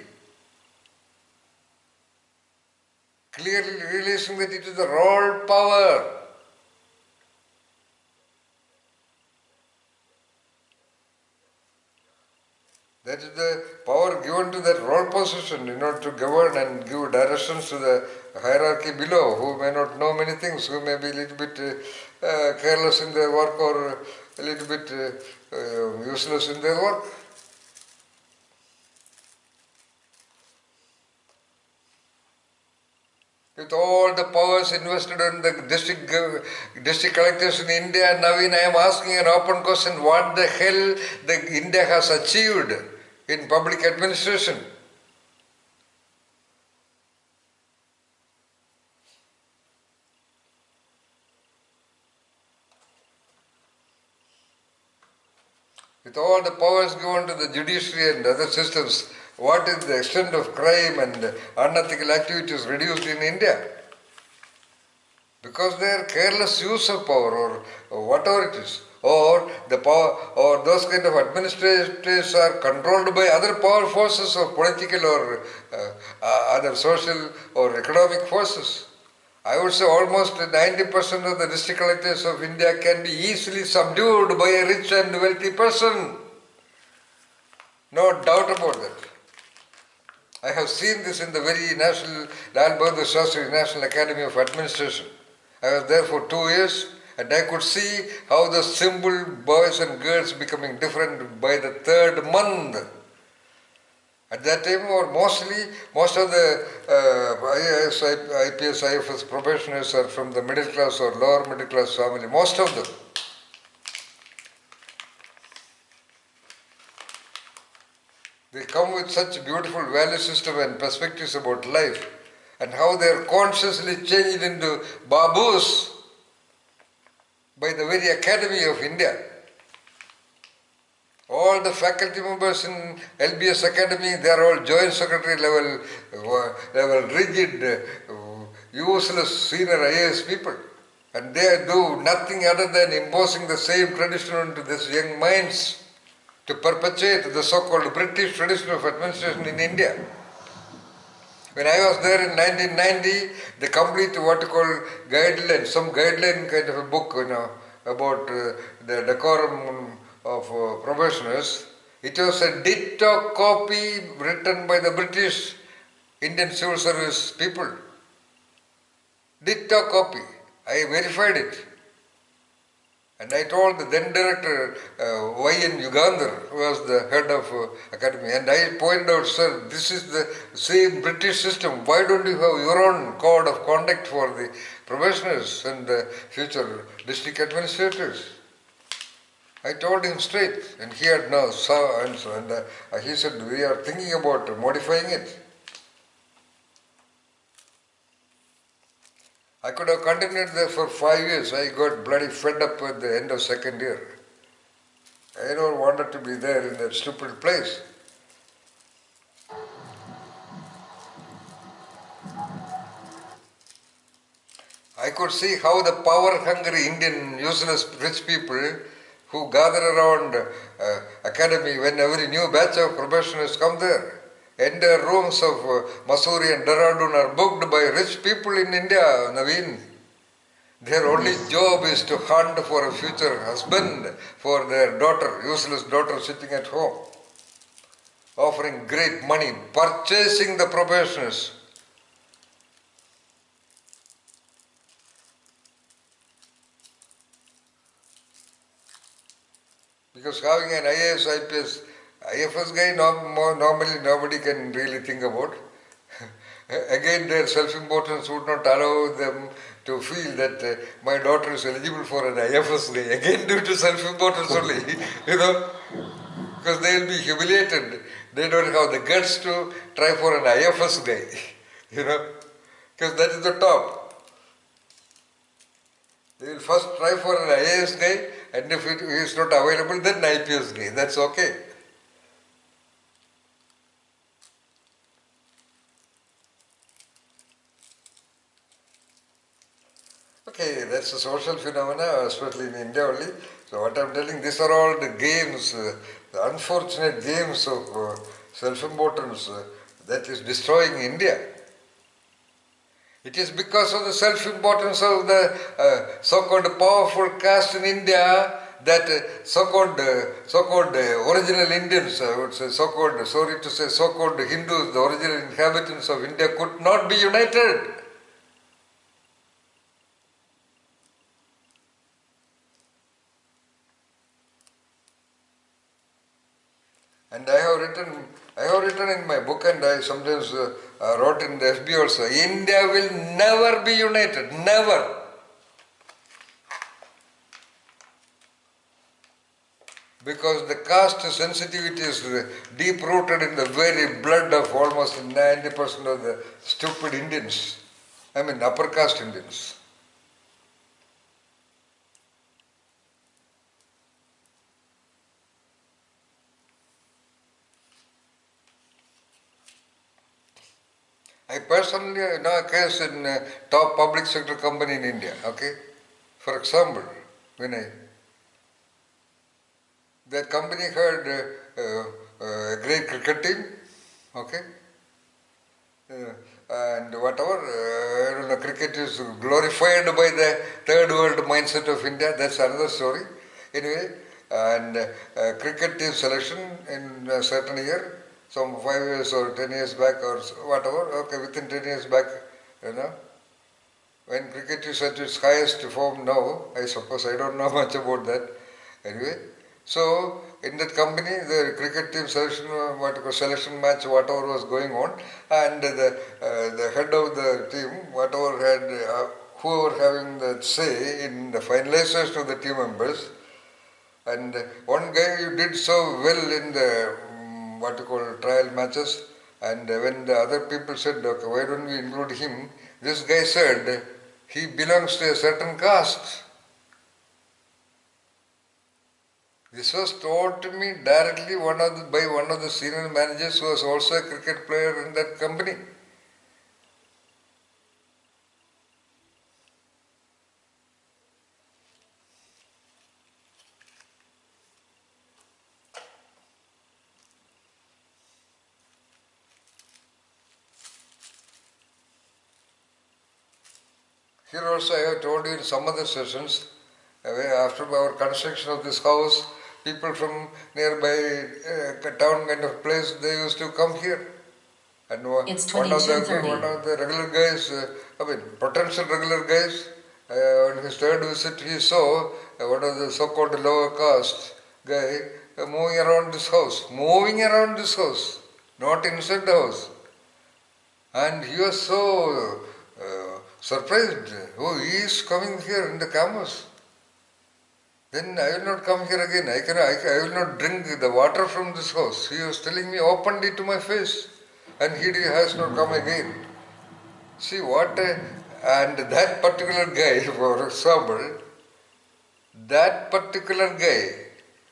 Clearly realizing that it is the raw power. That is the power given to that role position in order to govern and give directions to the hierarchy below, who may not know many things, who may be a little bit careless in their work or a little bit useless in their work. With all the powers invested in the district collectors in India, Naveen, I am asking an open question: what the hell India has achieved in public administration? With all the powers given to the judiciary and other systems, what is the extent of crime and unethical activities reduced in India? Because their careless use of power or whatever it is, or the power or those kind of administrators are controlled by other power forces of political or other social or economic forces. I would say almost 90% of the district collectors of India can be easily subdued by a rich and wealthy person. No doubt about that. I have seen this in the very National Lal Bahadur Shastri National Academy of Administration. I was there for 2 years and I could see how the simple boys and girls becoming different by the third month. At that time, or most of the IAS, IPS, IFS professionals are from the middle class or lower middle class family. Most of them. They come with such beautiful value system and perspectives about life, and how they are consciously changed into babus by the very Academy of India. All the faculty members in LBS Academy, they are all joint secretary level rigid, useless senior IAS people. And they do nothing other than imposing the same tradition onto these young minds to perpetuate the so-called British tradition of administration in India. When I was there in 1990, the complete what you call guideline, some guideline kind of a book, about the decorum of professionals. It was a ditto copy written by the British Indian Civil Service people. Ditto copy. I verified it. And I told the then director, Y.N. Yugandhar, who was the head of academy, and I pointed out, sir, this is the same British system. Why don't you have your own code of conduct for the professionals and the future district administrators? I told him straight, and he had no answer. And he said, we are thinking about modifying it. I could have continued there for 5 years. I got bloody fed up at the end of second year. I don't wanted to be there in that stupid place. I could see how the power-hungry Indian useless rich people who gather around academy when every new batch of professionals come there. Entire rooms of Mussoorie and Dehradun are booked by rich people in India, Naveen. Their only job is to hunt for a future husband for their daughter, useless daughter sitting at home, offering great money, purchasing the professionals. Because having an IAS, IPS, IFS guy normally nobody can really think about. Again, their self-importance would not allow them to feel that my daughter is eligible for an IFS guy. Again, due to self-importance only, because they will be humiliated. They don't have the guts to try for an IFS guy, because that is the top. They will first try for an IAS guy, and if it is not available, then IPS guy. That's okay. Okay, that's a social phenomena, especially in India only. So what I'm telling, these are all the games, the unfortunate games of self-importance that is destroying India. It is because of the self-importance of the so-called powerful caste in India that so-called original Indians, I would say, so-called Hindus, the original inhabitants of India could not be united. And I have written in my book, and I sometimes wrote in the FB also, India will never be united, never. Because the caste sensitivity is deep-rooted in the very blood of almost 90% of the stupid Indians. I mean upper caste Indians. I personally know a case in a top public sector company in India, okay? For example, the company had a great cricket team, okay? And whatever, cricket is glorified by the third world mindset of India, that's another story. Anyway, and cricket team selection in a certain year, some 5 years or 10 years back or whatever, okay, within 10 years back, when cricket is at its highest form now, I suppose, I don't know much about that. Anyway, So in that company, the cricket team selection, selection match, whatever was going on, and the head of the team, whatever had, whoever having the say in the finalization of the team members, and one guy who did so well in the trial matches, and when the other people said, okay, why don't we include him? This guy said he belongs to a certain caste. This was told to me directly by one of the senior managers who was also a cricket player in that company. Here also I have told you in some other sessions, after our construction of this house, people from nearby town kind of place, they used to come here. And It's one of 22:30. the regular guys, potential regular guys, on his third visit he saw one of the so-called lower caste guy moving around this house, not inside the house. And he was so surprised, oh, he is coming here in the campus. Then I will not come here again. I will not drink the water from this house. He was telling me openly to my face, and he has not come again. See what, and that particular guy, for example, that particular guy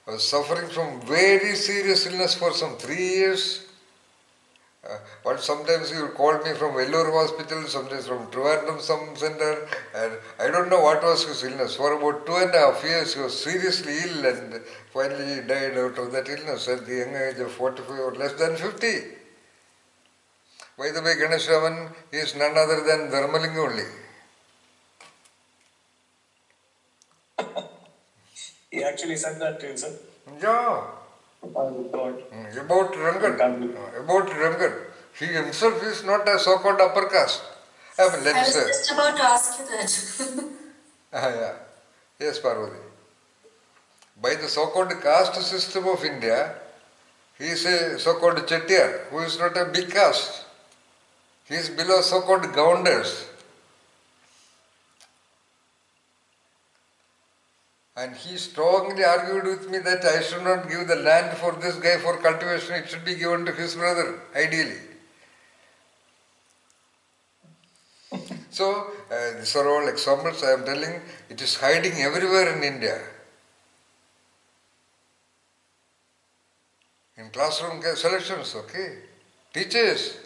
was suffering from very serious illness for some 3 years. But sometimes he would call me from Vellore Hospital, sometimes from Trivandrum some center, and I don't know what was his illness. For about 2.5 years he was seriously ill, and finally he died out of that illness at the young age of 45 or less than 50. By the way, Ganesh Raman is none other than Dharmalinga only. He actually said that to you, sir. Yeah. Oh, God. About Rangan. About Rangan. He himself is not a so-called upper caste. I was just about to ask you that. Yeah. Yes, Parvati. By the so-called caste system of India, he is a so-called Chettiar, who is not a big caste. He is below so-called Gownders. And he strongly argued with me that I should not give the land for this guy for cultivation, it should be given to his brother, ideally. So, these are all examples I am telling, it is hiding everywhere in India. In classroom selections, okay? Teachers,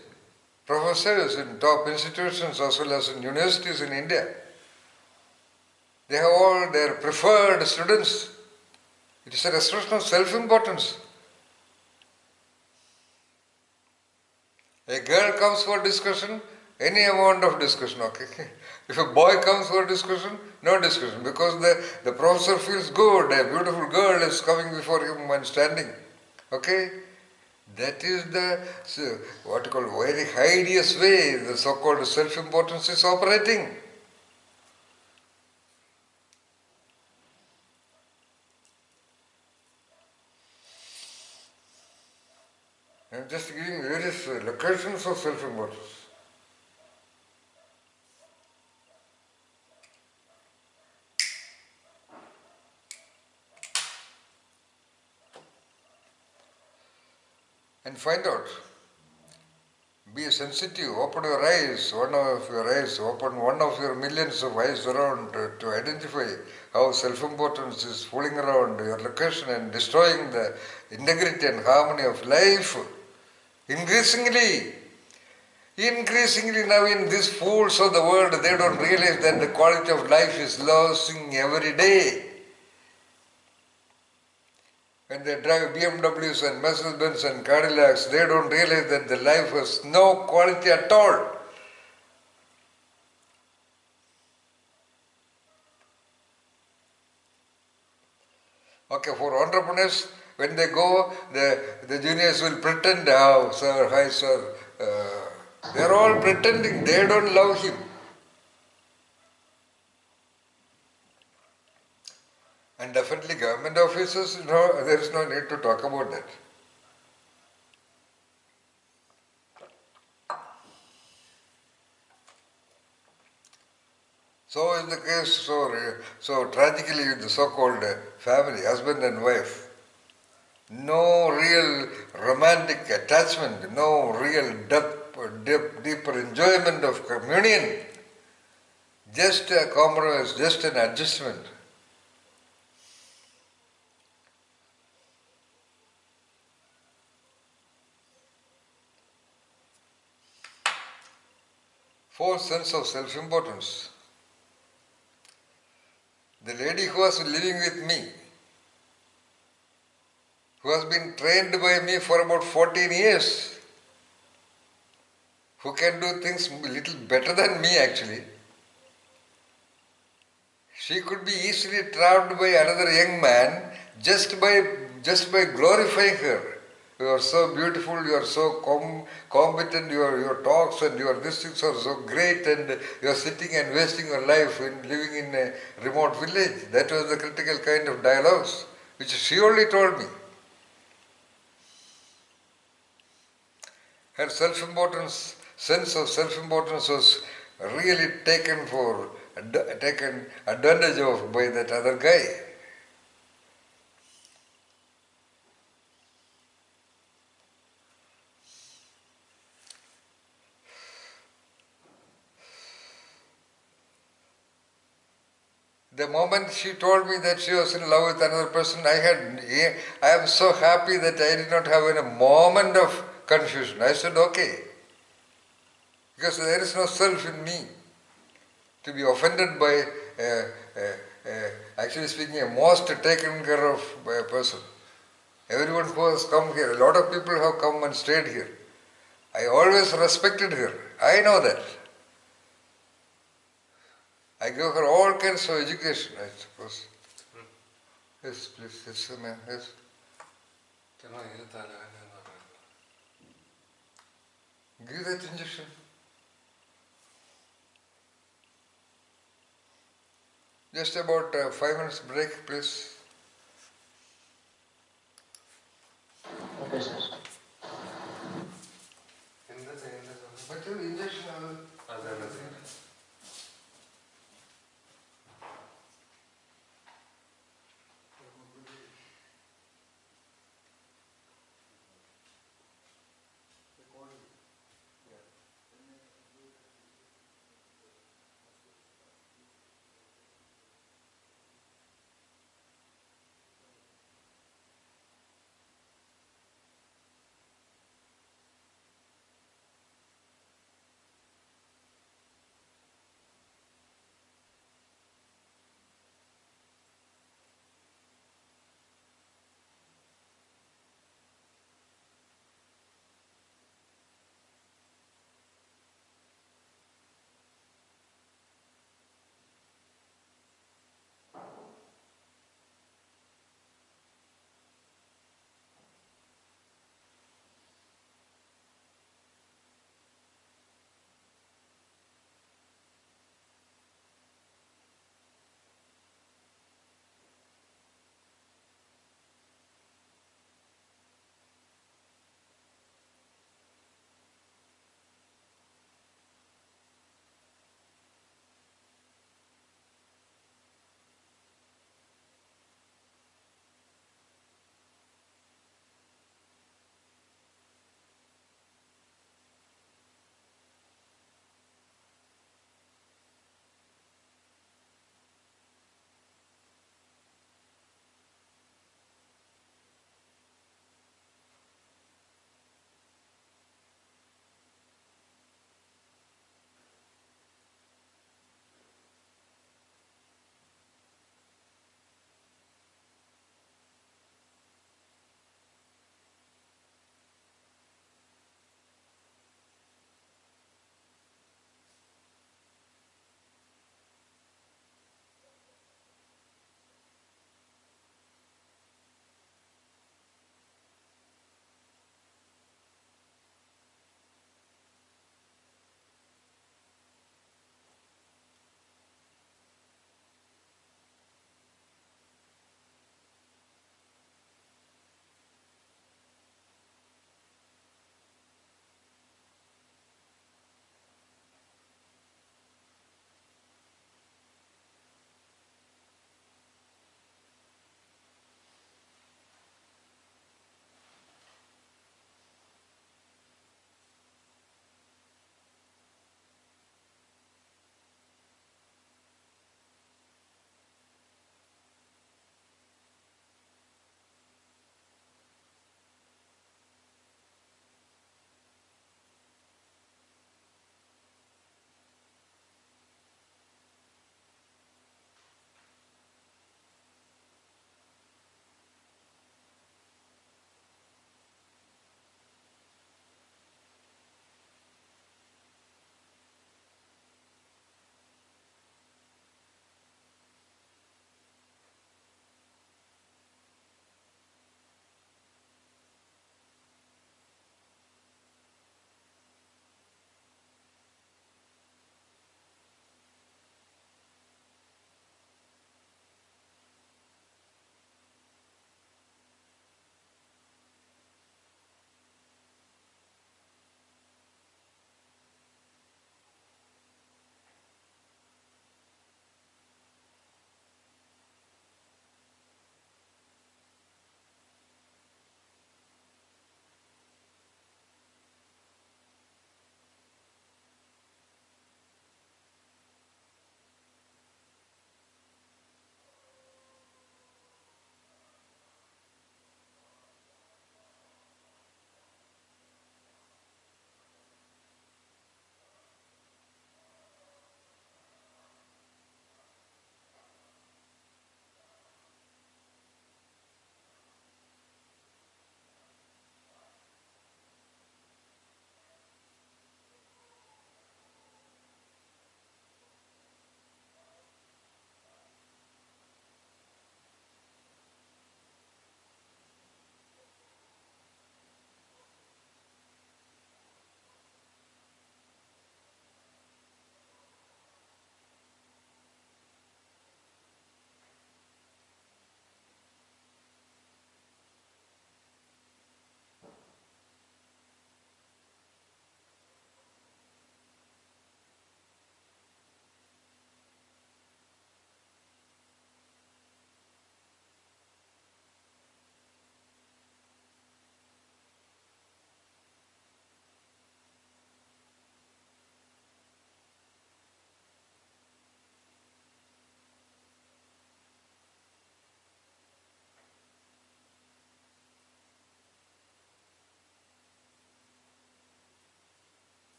professors in top institutions as well as in universities in India. They have all their preferred students. It is a expression of self-importance. A girl comes for discussion, any amount of discussion, okay? If a boy comes for discussion, no discussion, because the professor feels good, a beautiful girl is coming before him and standing, okay? That is the, what you call, very hideous way the so-called self-importance is operating. I am just giving various locations of self-importance. And find out. Be sensitive, open your eyes, open one of your millions of eyes around to identify how self-importance is fooling around your location and destroying the integrity and harmony of life. Increasingly now in these fools of the world, they don't realize that the quality of life is losing every day. When they drive BMWs and Mercedes-Benz and Cadillacs, they don't realize that the life has no quality at all. Okay, for entrepreneurs, when they go, the juniors will pretend, oh, sir, hi, sir. They are all pretending, they don't love him. And definitely government officers, no, there is no need to talk about that. So is the case, so tragically with the so-called family, husband and wife. No real romantic attachment, no real deeper enjoyment of communion. Just a compromise, just an adjustment. False sense of self-importance. The lady who was living with me, who has been trained by me for about 14 years, who can do things a little better than me actually, she could be easily trapped by another young man just by glorifying her. You are so beautiful, you are so competent, your talks and your these things are so great, and you are sitting and wasting your life in living in a remote village. That was the critical kind of dialogues which she only told me. Her self-importance, sense of self-importance was really taken advantage of by that other guy. The moment she told me that she was in love with another person, I am so happy that I did not have a moment of confusion. I said, okay, because there is no self in me to be offended by, actually speaking, a most taken care of by a person. Everyone who has come here, a lot of people have come and stayed here. I always respected her. I know that. I gave her all kinds of education, I suppose. Yes, please. Yes, ma'am. Yes. Give that injection. Just about 5 minutes break, please. Okay, sir. But injection.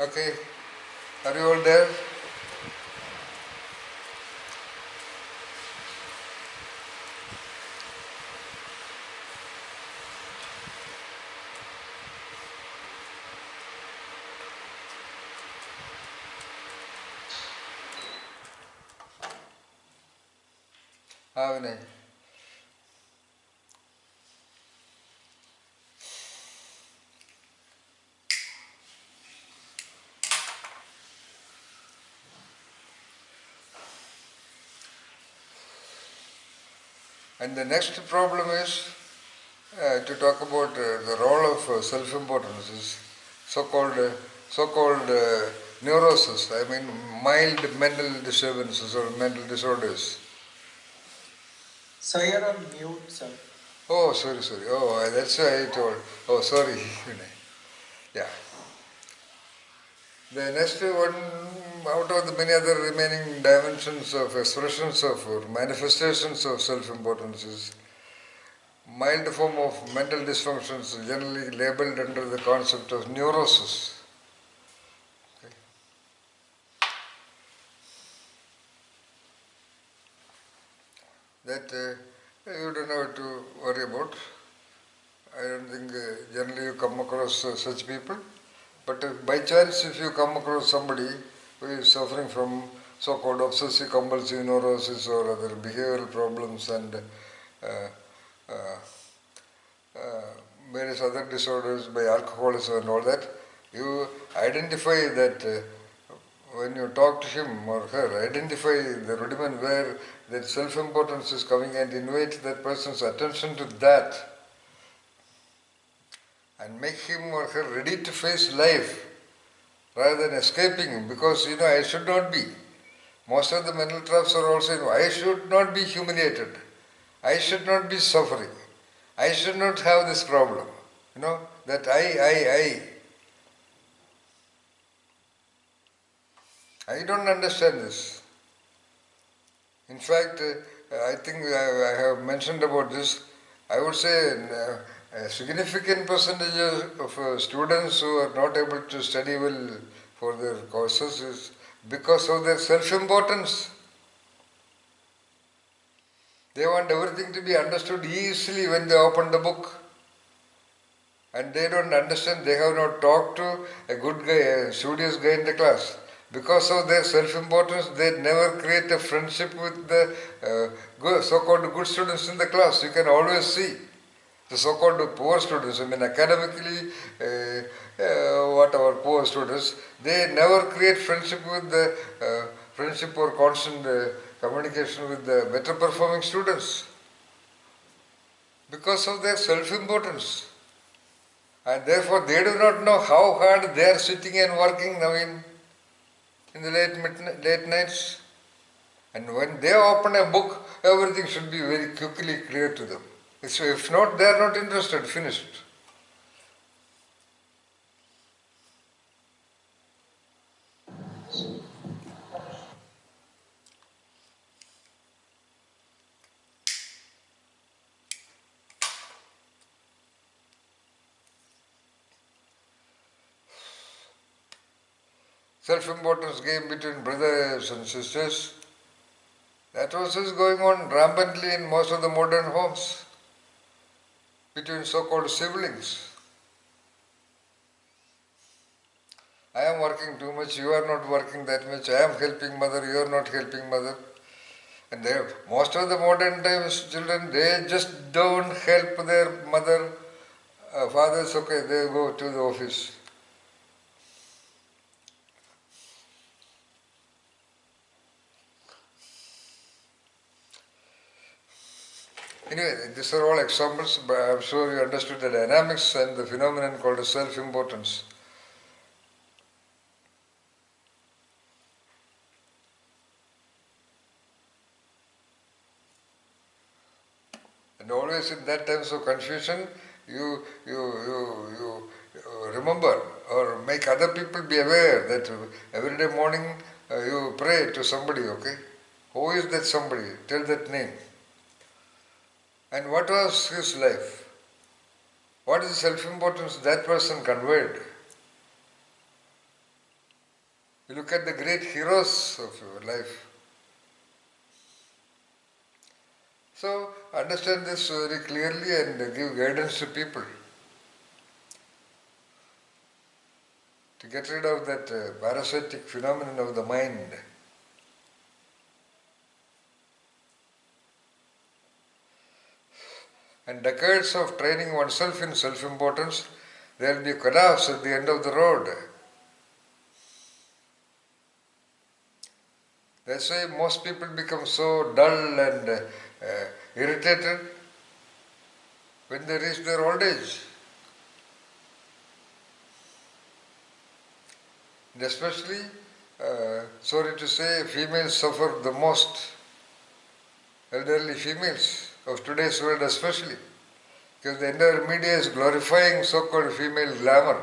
Okay, are you all there? Vinay. And the next problem is to talk about the role of self-importance is so-called neurosis. I mean, mild mental disturbances or mental disorders. So you're on mute, sir. Oh, sorry. Oh, that's why I told. Oh, sorry. Vinay. Yeah. The next one, out of the many other remaining dimensions of expressions of or manifestations of self-importance is mild form of mental dysfunctions generally labeled under the concept of neurosis. Okay. That you don't have to worry about. I don't think generally you come across such people. But by chance, if you come across somebody who is suffering from so-called obsessive compulsive neurosis or other behavioral problems and uh, uh, various other disorders by alcoholism and all that, you identify that when you talk to him or her, identify the rudiment where that self-importance is coming and invite that person's attention to that and make him or her ready to face life rather than escaping, because I should not be. Most of the mental traps are also, I should not be humiliated. I should not be suffering. I should not have this problem. That I don't understand this. In fact, I think I have mentioned about this. I would say a significant percentage of students who are not able to study well for their courses is because of their self-importance. They want everything to be understood easily when they open the book. And they don't understand, they have not talked to a good guy, a studious guy in the class. Because of their self-importance, they never create a friendship with the so-called good students in the class. You can always see the so-called poor students, academically, whatever, poor students, they never create friendship with the friendship or constant communication with the better performing students because of their self-importance. And therefore they do not know how hard they are sitting and working now in the late nights. And when they open a book, everything should be very quickly clear to them. So if not, they are not interested, finished. Self-importance game between brothers and sisters, that also is going on rampantly in most of the modern homes between so-called siblings. I am working too much, you are not working that much, I am helping mother, you are not helping mother. And most of the modern times children, they just don't help their mother, fathers, okay, they go to the office. Anyway, these are all examples, but I am sure you understood the dynamics and the phenomenon called self-importance. And always in that times of confusion, you remember or make other people be aware that every day morning you pray to somebody, okay? Who is that somebody? Tell that name. And what was his life? What is the self-importance that person conveyed? You look at the great heroes of your life. So understand this very clearly and give guidance to people to get rid of that parasitic phenomenon of the mind. And decades of training oneself in self-importance, there will be a collapse at the end of the road. That's why most people become so dull and irritated when they reach their old age. And especially, sorry to say, females suffer the most. Elderly females of today's world especially. Because the entire media is glorifying so-called female glamour.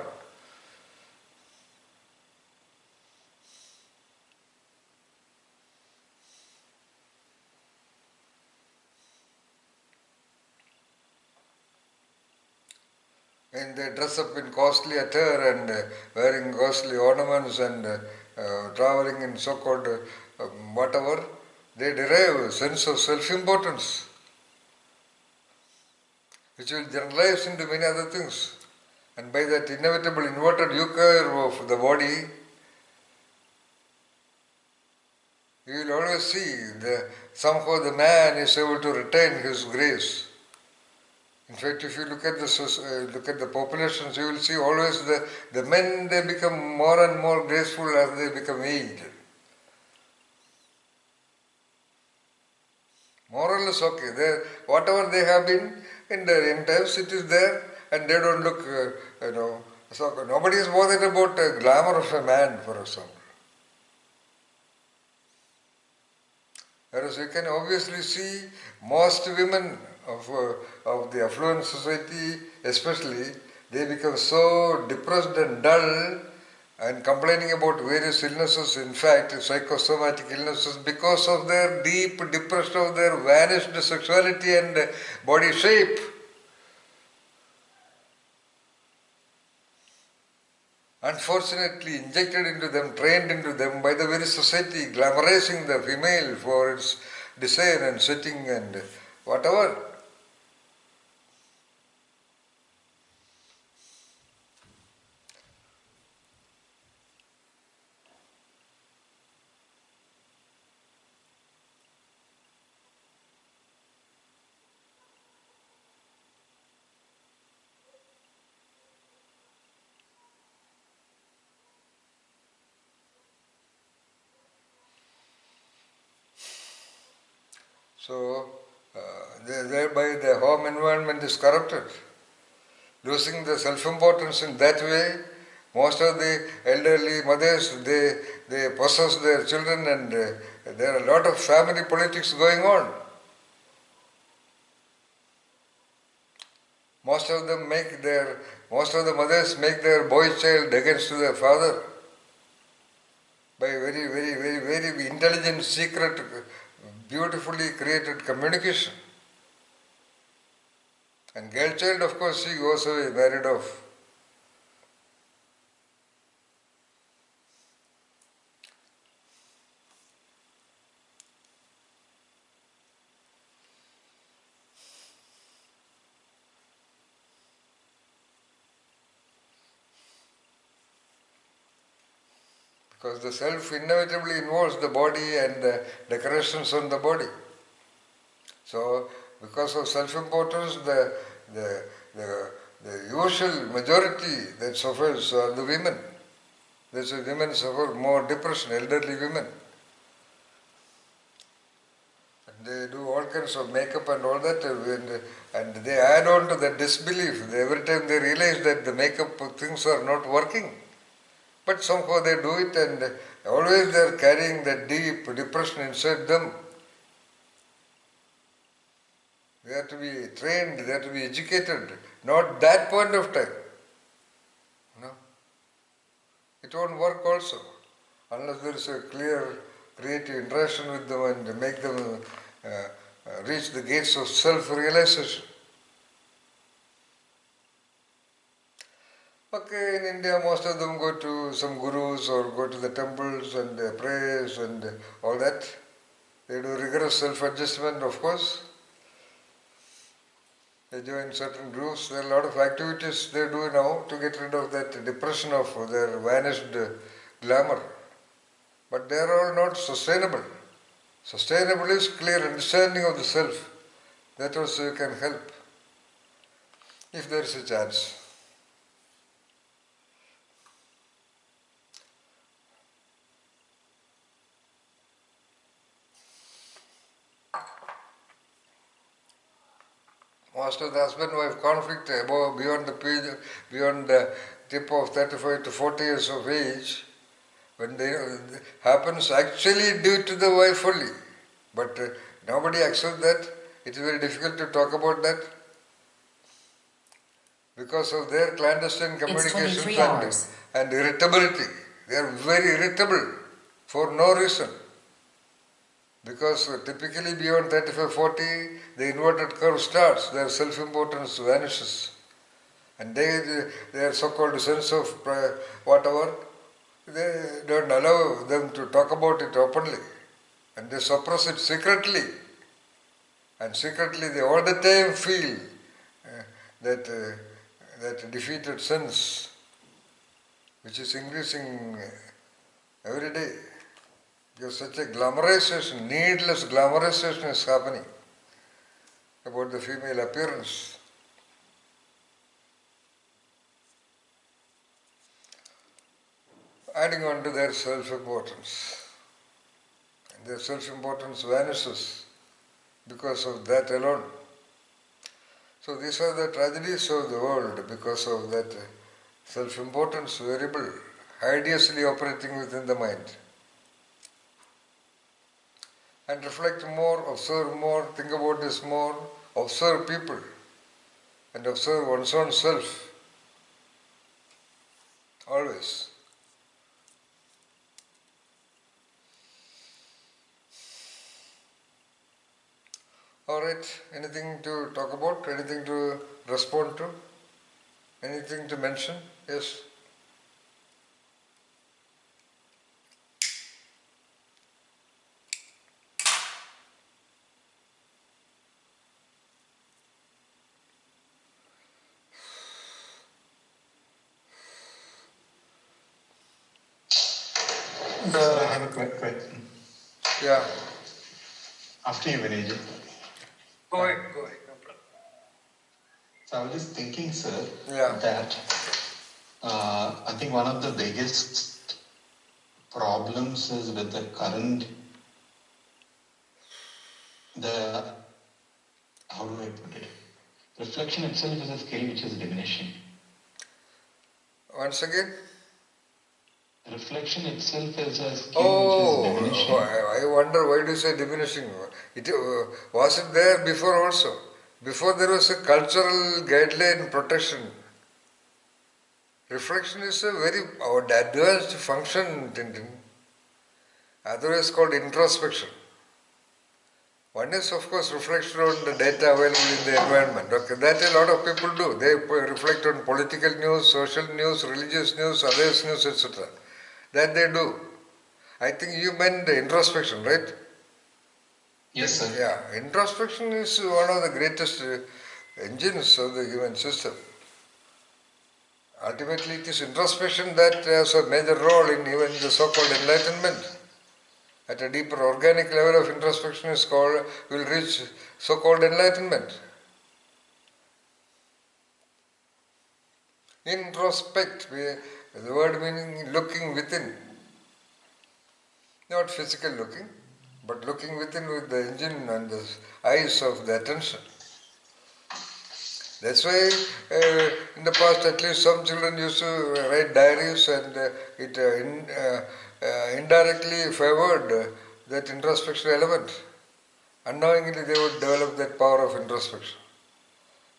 And they dress up in costly attire and wearing costly ornaments and traveling in so-called whatever, they derive a sense of self-importance, which will generalize into many other things. And by that inevitable inverted U-curve of the body, you will always see somehow the man is able to retain his grace. In fact, if you look at the populations, you will see always the men, they become more and more graceful as they become aged. More or less okay. Whatever they have been in their young times, it is there, and they don't look, so nobody is bothered about the glamour of a man, for example. Whereas you can obviously see most women of the affluent society, especially, they become so depressed and dull and complaining about various illnesses, in fact, psychosomatic illnesses, because of their deep depression of their vanished sexuality and body shape. Unfortunately injected into them, trained into them by the very society, glamorizing the female for its design and setting and whatever. So, thereby the home environment is corrupted. Losing the self-importance in that way, most of the elderly mothers, they possess their children and there are a lot of family politics going on. Most of the mothers make their boy child against their father by very, very, very, very intelligent, secret, beautifully created communication. And girl child, of course, she goes away, married off. Because the self inevitably involves the body and the decorations on the body. So, because of self-importance, the usual majority that suffers are the women. That's why women suffer more depression, elderly women. And they do all kinds of makeup and all that, and they add on to the disbelief. Every time they realize that the makeup things are not working. But somehow they do it, and always they are carrying that deep depression inside them. They have to be trained, they have to be educated. Not that point of time. No. It won't work also, unless there is a clear creative interaction with them and make them reach the gates of self-realization. Okay, in India, most of them go to some gurus or go to the temples and pray and all that. They do rigorous self-adjustment, of course. They join certain groups. There are a lot of activities they do now to get rid of that depression of their vanished glamour. But they are all not sustainable. Sustainable is clear understanding of the self. That also you can help if there is a chance. Most of the husband-wife conflict above, beyond the tip of 35 to 40 years of age, when they happens actually due to the wife only. But nobody accepts that. It is very difficult to talk about that because of their clandestine It's communications 23 hours. and irritability. They are very irritable for no reason. Because typically beyond 35-40, the inverted curve starts, their self-importance vanishes. And their so-called sense of whatever, they don't allow them to talk about it openly. And they suppress it secretly. And secretly they all the time feel that defeated sense, which is increasing every day. Because such a glamorization, needless glamorization is happening about the female appearance. Adding on to their self-importance. And their self-importance vanishes because of that alone. So these are the tragedies of the world because of that self-importance variable hideously operating within the mind. And reflect more, observe more, think about this more, observe people and observe one's own self. Always. Alright, anything to talk about? Anything to respond to? Anything to mention? Yes? Sir, I have a quick question. Yeah. After you, Vinay. Go ahead, no problem. So I was just thinking, sir, Yeah. that I think one of the biggest problems is with the current, how do I put it? Reflection itself is a skill which is diminishing. Once again? Reflection itself is a skill which is diminishing. I wonder why do you say diminishing? Was it there before also? Before there was a cultural guideline protection. Reflection is a very advanced function, Tintin. Otherwise called introspection. One is of course reflection on the data available in the environment. Okay, that a lot of people do. They reflect on political news, social news, religious news, others news, etc. That they do. I think you meant the introspection, right? Yes, sir. Yeah, introspection is one of the greatest engines of the human system. Ultimately, it is introspection that has a major role in even the so-called enlightenment. At a deeper organic level of introspection will reach so-called enlightenment. Introspect, the word meaning looking within. Not physical looking, but looking within with the engine and the eyes of the attention. That's why in the past at least some children used to write diaries and it indirectly favored that introspection element. Unknowingly they would develop that power of introspection.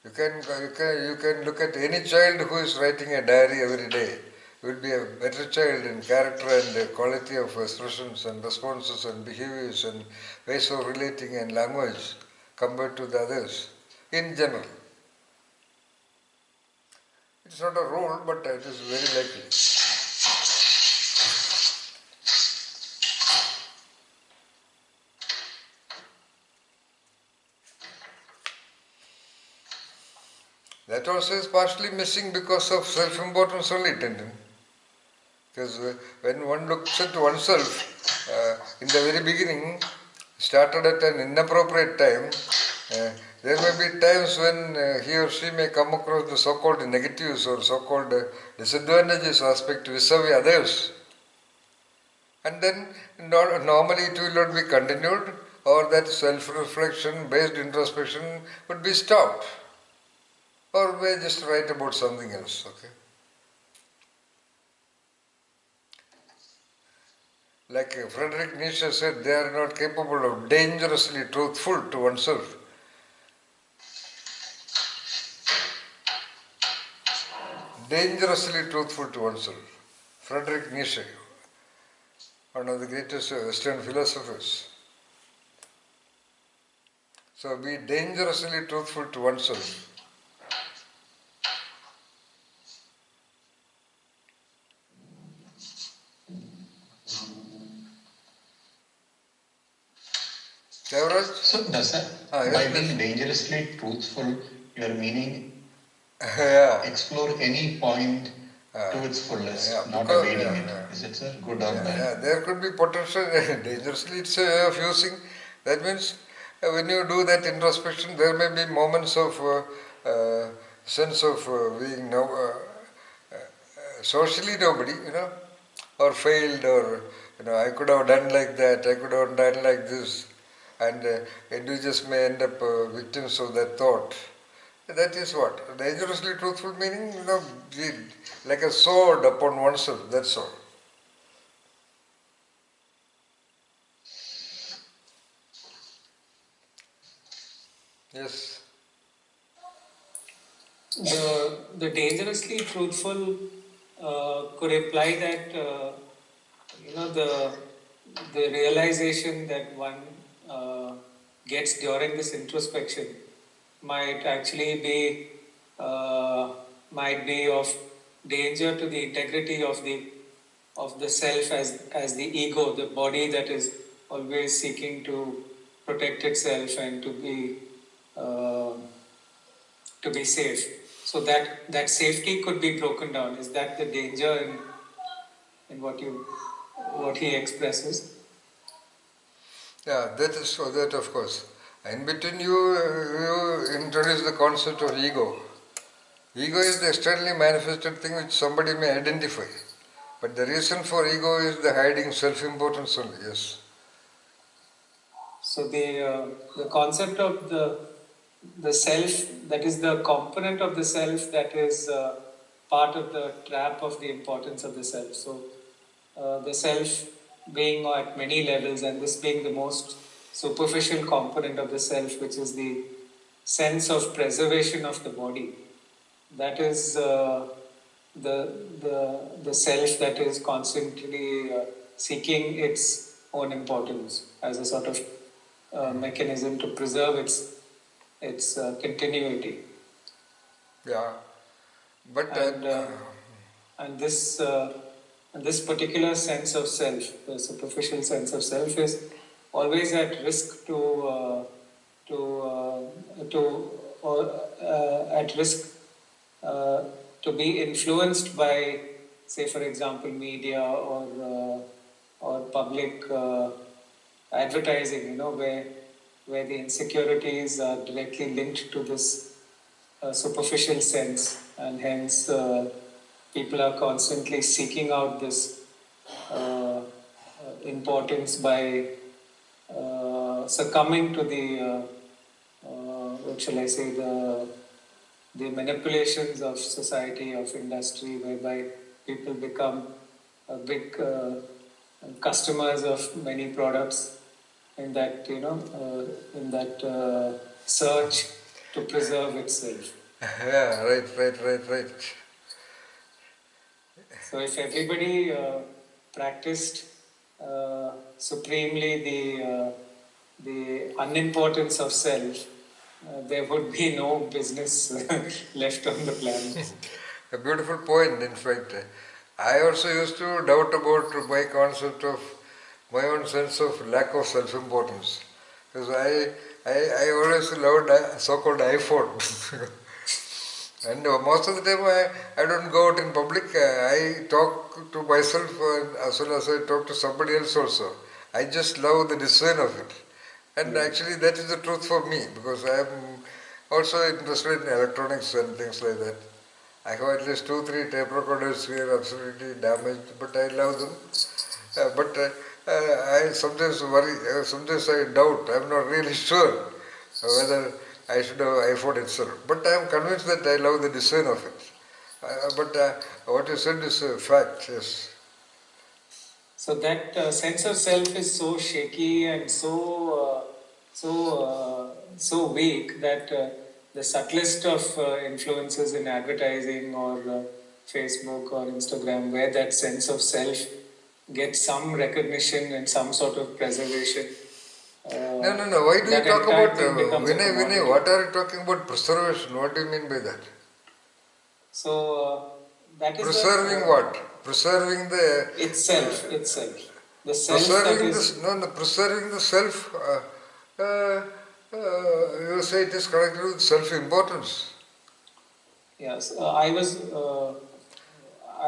You can look at any child who is writing a diary every day. Will be a better child in character and quality of expressions and responses and behaviors and ways of relating and language compared to the others in general. It's not a rule, but it is very likely. That also is partially missing because of self-importance only, Tendon. Because when one looks at oneself, in the very beginning, started at an inappropriate time, there may be times when he or she may come across the so-called negatives or so-called disadvantages aspect vis-a-vis others. And then normally it will not be continued, or that self-reflection based introspection would be stopped. Or may just write about something else, okay? Like Friedrich Nietzsche said, they are not capable of dangerously truthful to oneself. Dangerously truthful to oneself. Friedrich Nietzsche, one of the greatest Western philosophers. So be dangerously truthful to oneself. Devraj? So does that, Yes, by please. being dangerously truthful, you're meaning Yeah. explore any point to its fullest, Yeah, not because- evading yeah, it. yeah. Is it, sir? Good or bad? Yeah, there could be potential dangerously. It's a way of using. That means when you do that introspection, there may be moments of sense of being socially nobody, or failed, or I could have done like that, I could have done like this, and individuals may end up victims of that thought. That is what dangerously truthful meaning, like a sword upon oneself. That's all. Yes. The dangerously truthful could imply that the realization that one gets during this introspection might actually be of danger to the integrity of the self as the ego, the body that is always seeking to protect itself and to be safe. So that safety could be broken down. Is that the danger in what he expresses? Yeah, that is so. That of course. In between you introduce the concept of ego. Ego is the externally manifested thing which somebody may identify. But the reason for ego is the hiding self-importance only. Yes. So the concept of the self, that is the component of the self that is part of the trap of the importance of the self. So the self being at many levels, and this being the most superficial component of the self, which is the sense of preservation of the body. That is the self that is constantly seeking its own importance as a sort of mechanism to preserve its continuity. Yeah. But And this particular sense of self, the superficial sense of self, is always at risk to be influenced by, say, for example, media or public advertising. Where the insecurities are directly linked to this superficial sense, and hence people are constantly seeking out this importance by succumbing to the what shall I say, the manipulations of society, of industry, whereby people become big customers of many products in that search to preserve itself. yeah, right. So if everybody practiced supremely the unimportance of self, there would be no business left on the planet. a beautiful point, in fact. I also used to doubt about my concept of my own sense of lack of self-importance. Because I always loved so-called iPhone. And most of the time I don't go out in public. I talk to myself as well as I talk to somebody else also. I just love the design of it. And actually that is the truth for me, because I am also interested in electronics and things like that. I have at least 2-3 tape recorders here, absolutely damaged, but I love them. But I sometimes worry, sometimes I doubt, I'm not really sure whether I should have iPhone itself. But I am convinced that I love the design of it. But what you said is a fact, yes. So that sense of self is so shaky and so weak that the subtlest of influences in advertising or Facebook or Instagram, where that sense of self gets some recognition and some sort of preservation. No. Why do you that talk entire about thing becomes a Vinay? commodity. What are you talking about preservation? What do you mean by that? So that is Preserving what? Preserving the itself. The self that preserving is. preserving the self. You say it is connected with self-importance. Yes, I was just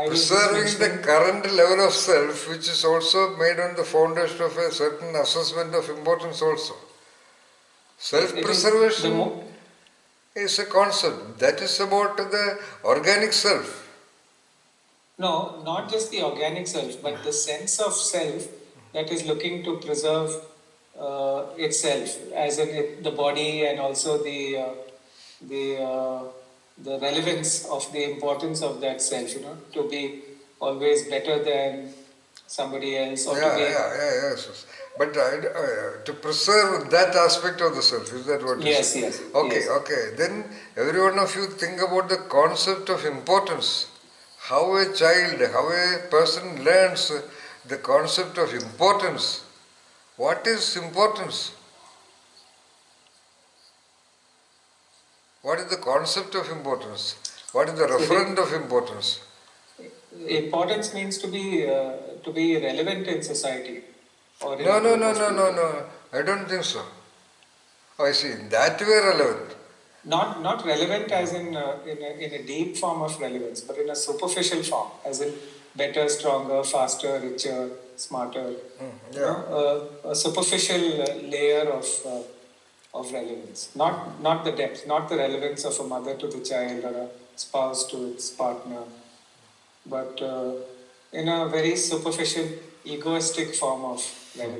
Preserving the mentioning. current level of self, which is also made on the foundation of a certain assessment of importance also. Self-preservation is a concept. That is about the organic self. No, not just the organic self, but the sense of self that is looking to preserve itself, as in the body, and also the relevance of the importance of that self. To be always better than somebody else, or to be. Yes. But to preserve that aspect of the self, is that what you Yes, say? yes. Okay, yes. okay. Then every one of you think about the concept of importance. How a child, how a person learns the concept of importance. What is importance? What is the concept of importance? What is the referent of importance? Importance means to be relevant in society, or in No, a no, group no, of no, no, people. no. I don't think so. Oh, I see. That way relevant. Not relevant as in a deep form of relevance, but in a superficial form, as in better, stronger, faster, richer, smarter. A superficial layer of relevance, not the depth, not the relevance of a mother to the child or a spouse to its partner, but in a very superficial, egoistic form of relevance.